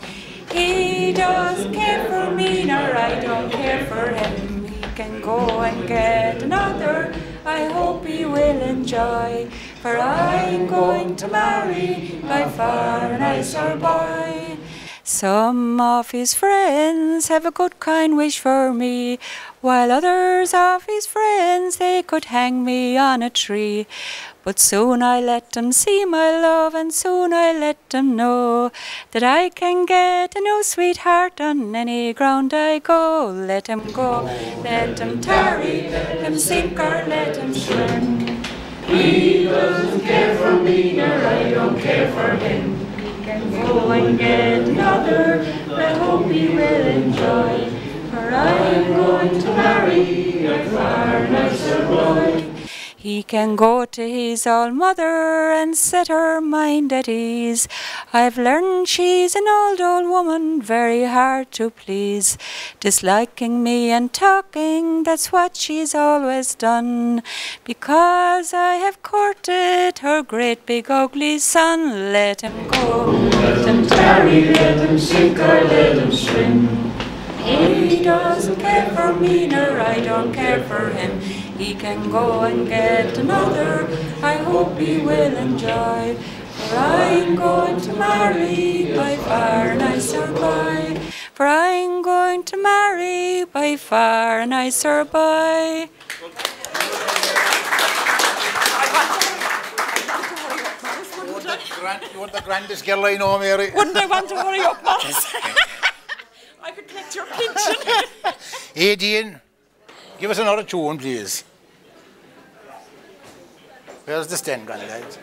He doesn't care for me, nor I don't care for him. Can go and get another, I hope he will enjoy, for I'm going to marry by far a nicer boy. Some of his friends have a good kind wish for me, while others of his friends, they could hang me on a tree. But soon I let them see my love, and soon I let them know that I can get a new sweetheart on any ground I go. Let him go, let him tarry, let him sink or let him swim. He doesn't care for me, nor I don't care for him. He can go and get another, I hope he will enjoy, for I'm going to marry a far nicer boy. He can go to his old mother and set her mind at ease. I've learned she's an old woman, very hard to please. Disliking me and talking, that's what she's always done. Because I have courted her great big ugly son. Let him go, let him tarry, let him sink or let him swim. He doesn't care for me, nor I don't care for him. He can go and get another, I hope he will enjoy, for I'm going to marry by far a nicer boy. For I'm going to marry by far a nicer boy. You want the grandest girl I know, Mary? Wouldn't I want to hurry up, Maris? I could collect your pension. Hey, Dean, give us another tune, please. Where's the stand, Granddad?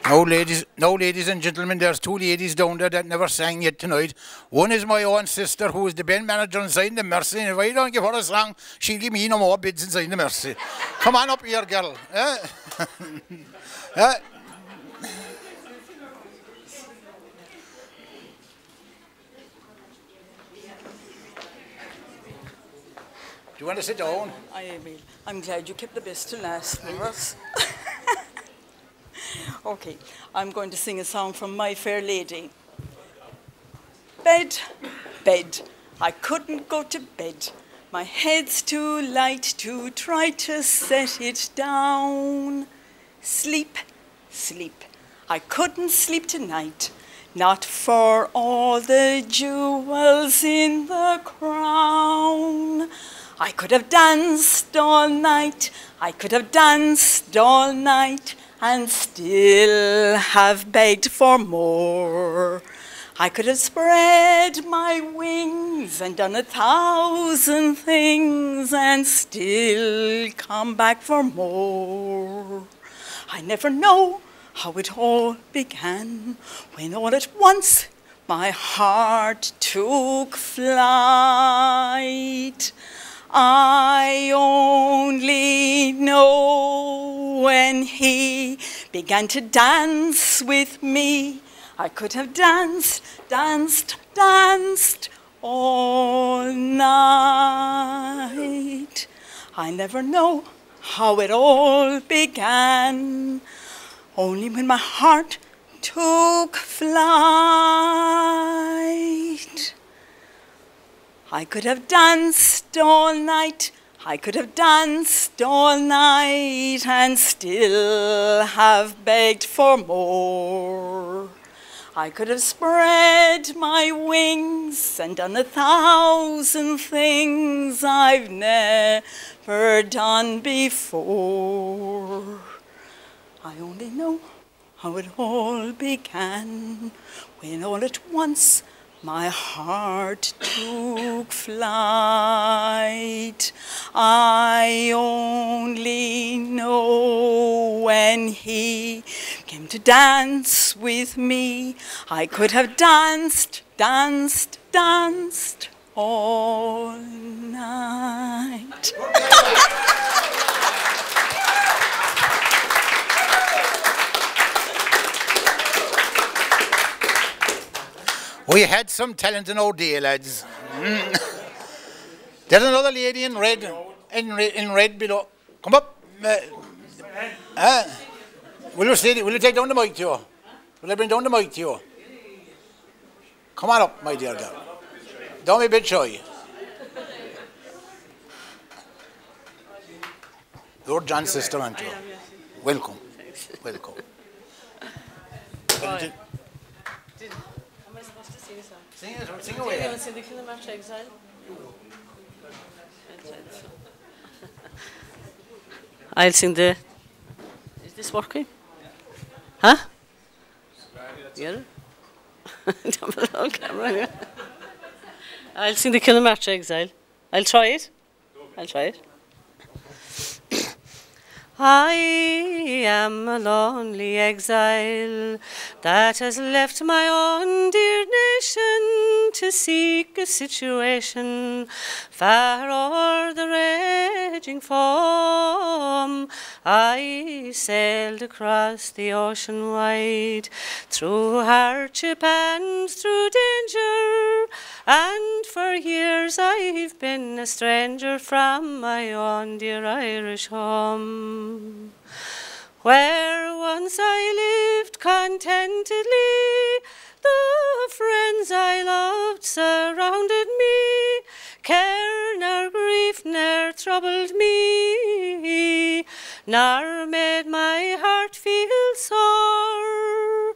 Now, ladies and gentlemen, there's two ladies down there that never sang yet tonight. One is my own sister, who is the band manager inside the Mercy. And if I don't give her a song, she'll give me no more bids inside the Mercy. Come on up here, girl. Eh? Eh? Do you want to sit down? I will. I'm glad you kept the best to last for us. Okay, I'm going to sing a song from My Fair Lady. Bed, bed, I couldn't go to bed. My head's too light to try to set it down. Sleep, sleep, I couldn't sleep tonight. Not for all the jewels in the crown. I could have danced all night, I could have danced all night, and still have begged for more. I could have spread my wings and done 1,000 things and still come back for more. I never know how it all began, when all at once my heart took flight. I only know when he began to dance with me. I could have danced, danced, danced all night. I never know how it all began, only when my heart took flight. I could have danced all night, I could have danced all night, and still have begged for more. I could have spread my wings and done 1,000 things I've never done before. I only know how it all began, when all at once my heart took flight. I only know when he came to dance with me. I could have danced, danced, danced all night. We had some talent in our day, lads. There's another lady in red, in red below. Come up. Will you take down the mic to you? Will I bring down the mic to you? Come on up, my dear girl. Don't be a bit shy. You're John's sister, aren't you? Welcome. Welcome. Sing away. Have you seen the Cannabis exile? I'll sing the... Is this working? Huh? Yeah? Don't camera. I'll sing the Cannabis exile. I'll try it. I'll try it. I am a lonely exile that has left my own dear nation to seek a situation far o'er the raging foam. I sailed across the ocean wide, through hardship and through danger, and for years I've been a stranger from my own dear Irish home. Where once I lived contentedly, the friends I loved surrounded me, care nor grief ne'er troubled me, nor made my heart feel sore.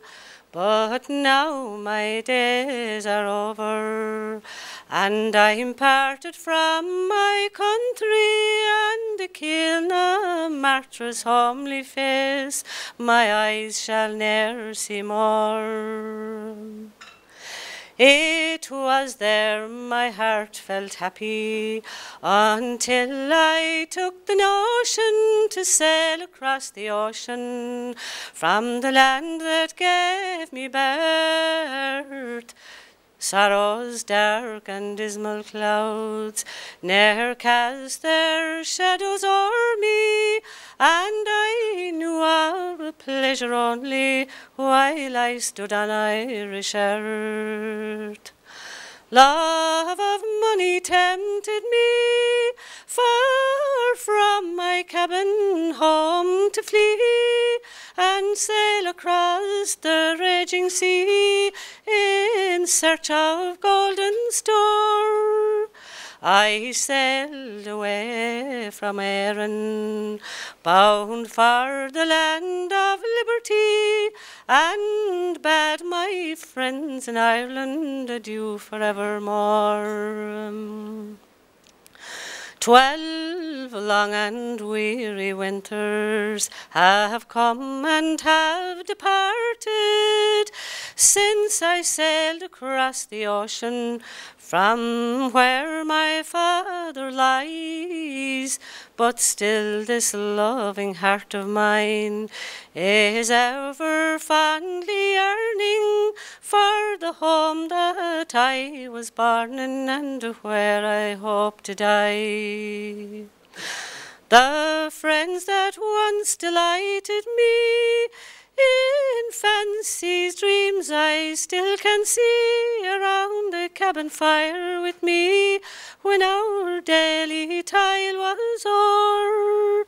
But now my days are over, and I'm parted from my country, and the Kilna martyr's homely face my eyes shall ne'er see more. It was there my heart felt happy, until I took the notion to sail across the ocean from the land that gave me birth. Sorrow's dark and dismal clouds ne'er cast their shadows o'er me, and I knew our pleasure only while I stood on Irish earth. Love of money tempted me far from my cabin home to flee, and sail across the raging sea in search of golden store. I sailed away from Erin, bound for the land of liberty, and bade my friends in Ireland adieu forevermore. 12 long and weary winters have come and have departed since I sailed across the ocean from where my father lies, but still this loving heart of mine is ever fondly yearning for the home that I was born in and where I hope to die. The friends that once delighted me in fancy's dreams I still can see around the cabin fire with me when our daily toil was o'er.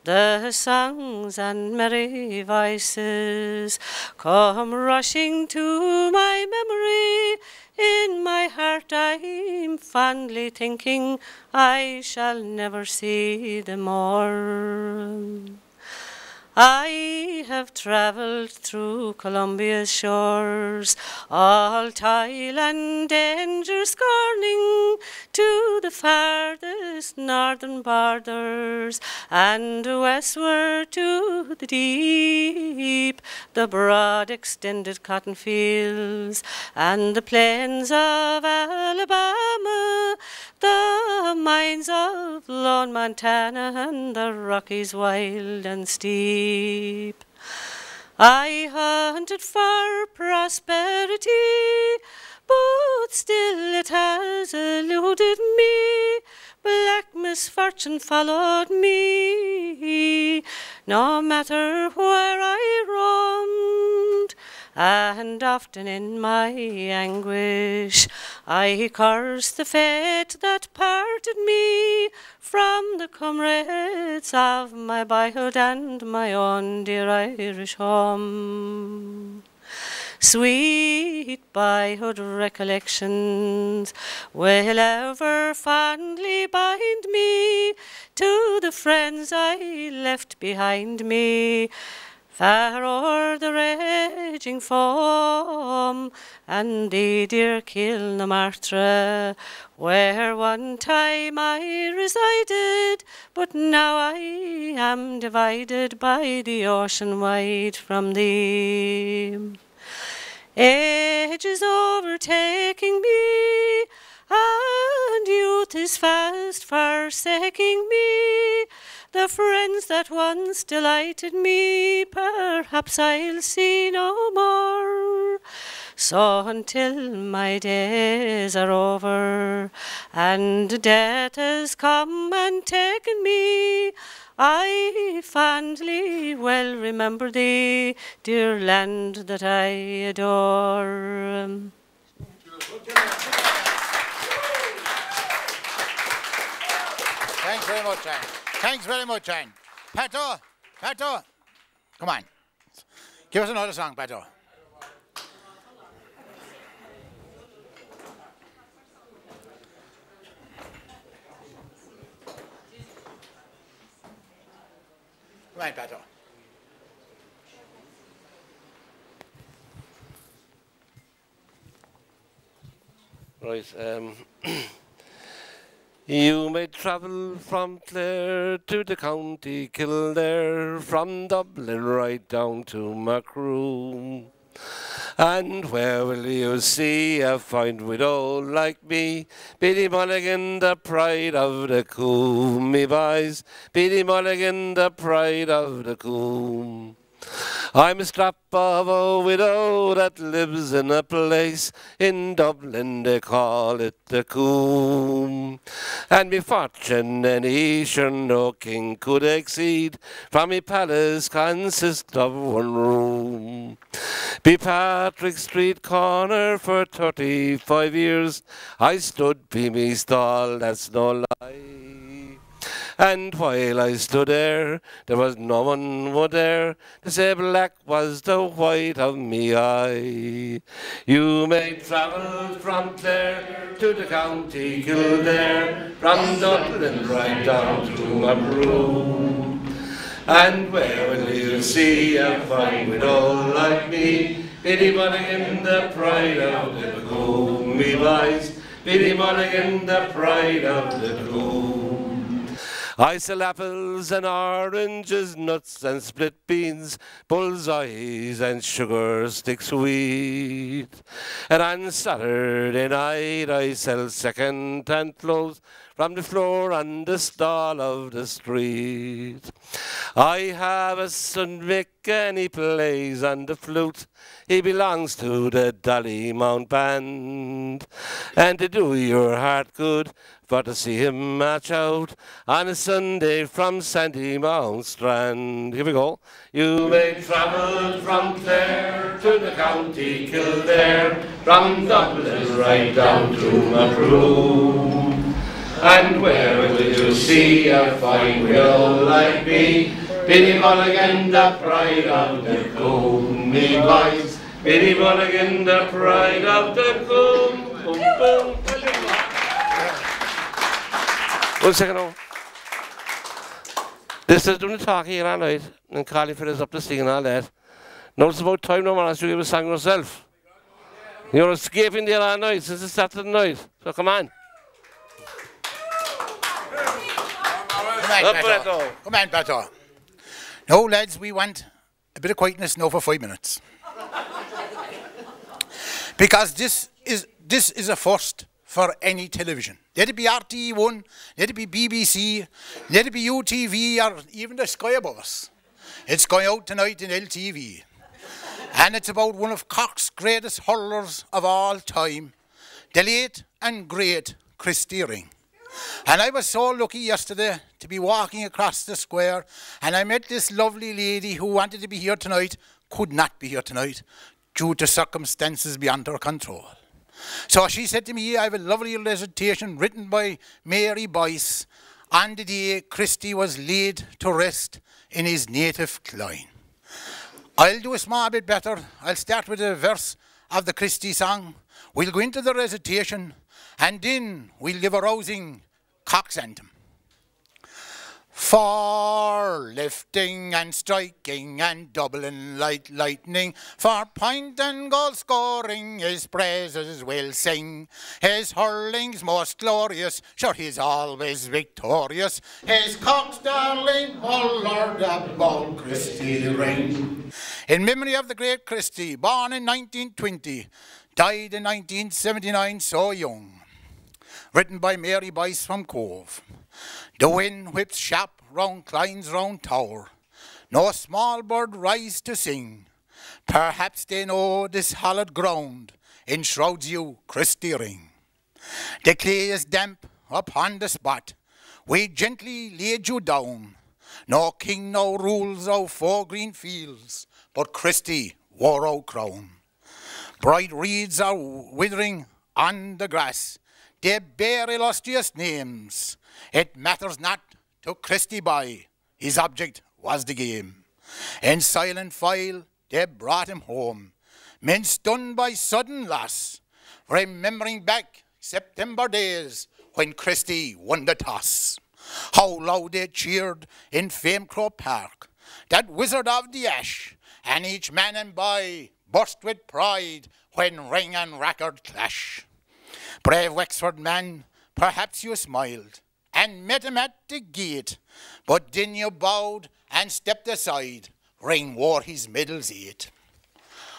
The songs and merry voices come rushing to my memory. In my heart I'm fondly thinking I shall never see them more. I have travelled through Columbia's shores, all toil and danger scorning, to the farthest northern borders, and westward to the deep, the broad extended cotton fields, and the plains of Alabama, the mines of lone Montana, and the Rockies wild and steep. I hunted for prosperity, but still it has eluded me. Black misfortune followed me, no matter where I roamed. And often in my anguish I cursed the fate that parted me from the comrades of my boyhood and my own dear Irish home. Sweet boyhood recollections will ever fondly bind me to the friends I left behind me, far o'er the raging foam, and the dear Kilnamartra, where one time I resided, but now I am divided by the ocean wide from thee. Age is overtaking me, and youth is fast forsaking me. The friends that once delighted me, perhaps I'll see no more. So until my days are over, and death has come and taken me, I fondly well remember thee, dear land that I adore. Thanks very much, Anne. Thanks very much, Anne. Pato, Pato, come on. Give us another song, Pato. Come on, Pato. Right, you may travel from Clare to the county Kildare, from Dublin right down to Macroom. And where will you see a fine widow like me? Biddy Mulligan, the pride of the coombe, me boys. Biddy Mulligan, the pride of the coombe. I'm a scrap of a widow that lives in a place in Dublin, they call it the Coombe. And me fortune any sure no king could exceed, for me palace consists of one room. Be Patrick Street corner for 35 years, I stood be me stall, that's no lie. And while I stood there was no one would dare to say black was the white of me eye. You may travel from Clare to the county Kildare, from Dublin right down to Mabroo. And where will you see a fine widow like me? Biddy Mulligan, the pride of the coombe, me boys. Biddy Mulligan, the pride of the coombe. I sell apples and oranges, nuts and split beans, bullseyes and sugar sticks sweet. And on Saturday night I sell second-hand clothes from the floor on the stall of the street. I have a son Mick and he plays on the flute. He belongs to the Dollymount band. And to do your heart good, for to see him march out on a Sunday from Sandymount Strand. Here we go. You may travel from Clare to the county Kildare, from Dublin right down to Mabroo. And where will you see a fine widow like me? Biddy Mulligan, the pride of the coombe, me boys. Biddy Mulligan, the pride of the coombe. Boom, boom. 1 second now. This is doing the talking here all night, and Carly Phillips up to singing and all that. Now it's about time no man, you give a song yourself. You're escaping there all night since it's Saturday night, so come on. Come on, Beto. No, lads, we want a bit of quietness now for 5 minutes. Because this is a first for any television. Let it be RTE1, let it be BBC, let it be UTV, or even the sky above us. It's going out tonight in LTV. And it's about one of Cork's greatest hurlers of all time, the late and great Christy Ring. And I was so lucky yesterday to be walking across the square, and I met this lovely lady who wanted to be here tonight, could not be here tonight, due to circumstances beyond her control. So she said to me, I have a lovely recitation written by Mary Boyce on the day Christy was laid to rest in his native Clyne. I'll do a small bit better. I'll start with a verse of the Christy song. We'll go into the recitation, and then we'll give a rousing Cox anthem. For lifting and striking and doubling like lightning, for point and goal scoring his praises will sing. His hurling's most glorious, sure he's always victorious. His Cox darling hurler, the bold Christy Ring. In memory of the great Christy, born in 1920, died in 1979, so young. Written by Mary Boyce from Cove. The wind whips sharp round Clyne's round tower. No small bird rise to sing. Perhaps they know this hallowed ground enshrouds you, Christy Ring. The clay is damp upon the spot. We gently laid you down. No king now rules our four green fields, but Christy wore our crown. Bright reeds are withering on the grass. They bear illustrious names. It matters not to Christy Boy, his object was the game. In silent file they brought him home, men stunned by sudden loss, remembering back September days when Christy won the toss. How loud they cheered in Famecrow Park, that wizard of the ash, and each man and boy burst with pride when ring and record clash. Brave Wexford man, perhaps you smiled and met him at the gate, but then you bowed and stepped aside. Ring wore his medals 8.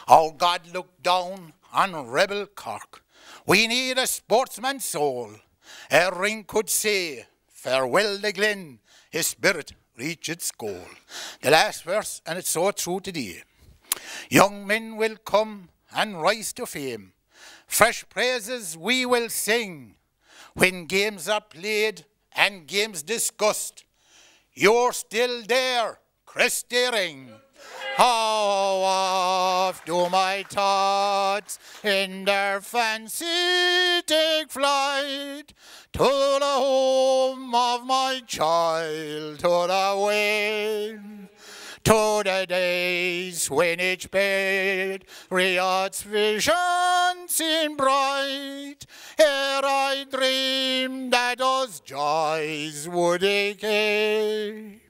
Oh, God, look down on rebel Cork. We need a sportsman's soul. A ring could say, farewell the Glen, his spirit reach its goal. The last verse, and it's so true today. Young men will come and rise to fame. Fresh praises we will sing. When games are played and games discussed, you're still there, Christy Ring. How oft do my thoughts in their fancy take flight to the home of my childhood away, to the days when each patriot's vision seemed bright, ere I dreamed that those joys would decay.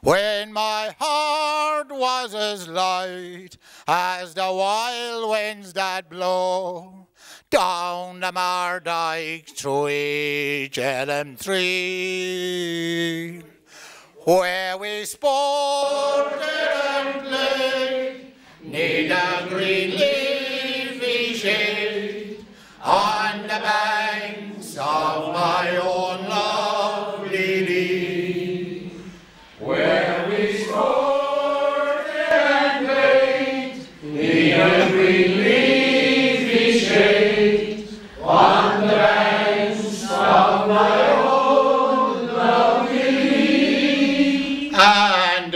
When my heart was as light as the wild winds that blow down the Mardyke through each elm tree, where we sported and played neath the green leafy shade on the banks of my own lovely Lee, where we sported and played neath the green leafy shade on the banks of my own lovely Lee. And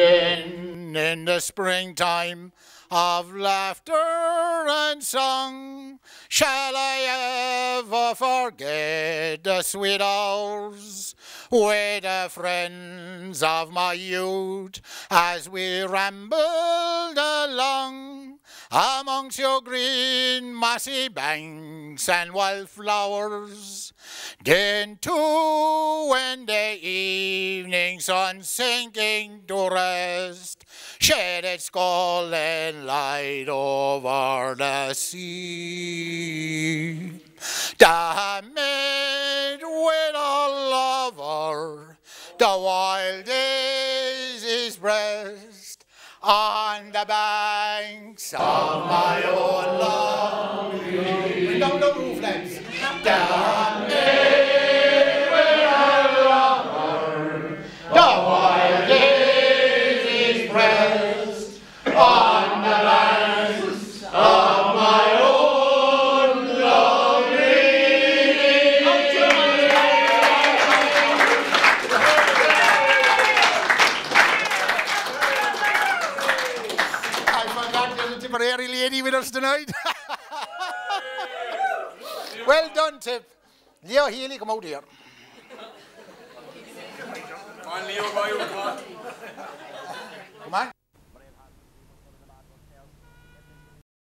in the springtime of laughter and song, shall I ever forget the sweet hours with the friends of my youth as we rambled along amongst your green mossy banks and wildflowers? Then too, when the evening sun sinking to rest shed its golden light over the sea, the maid with a lover, the wild daisy's breast, on the banks of my own lovely. Bring down the roof, lads. The maid with a lover, the wild daisy's breast, on the banks of my own lovely. I forgot there's a Tipperary lady with us tonight. Well done, Tip. Leo Healy, come out here. Come on, Leo, come on. Come on.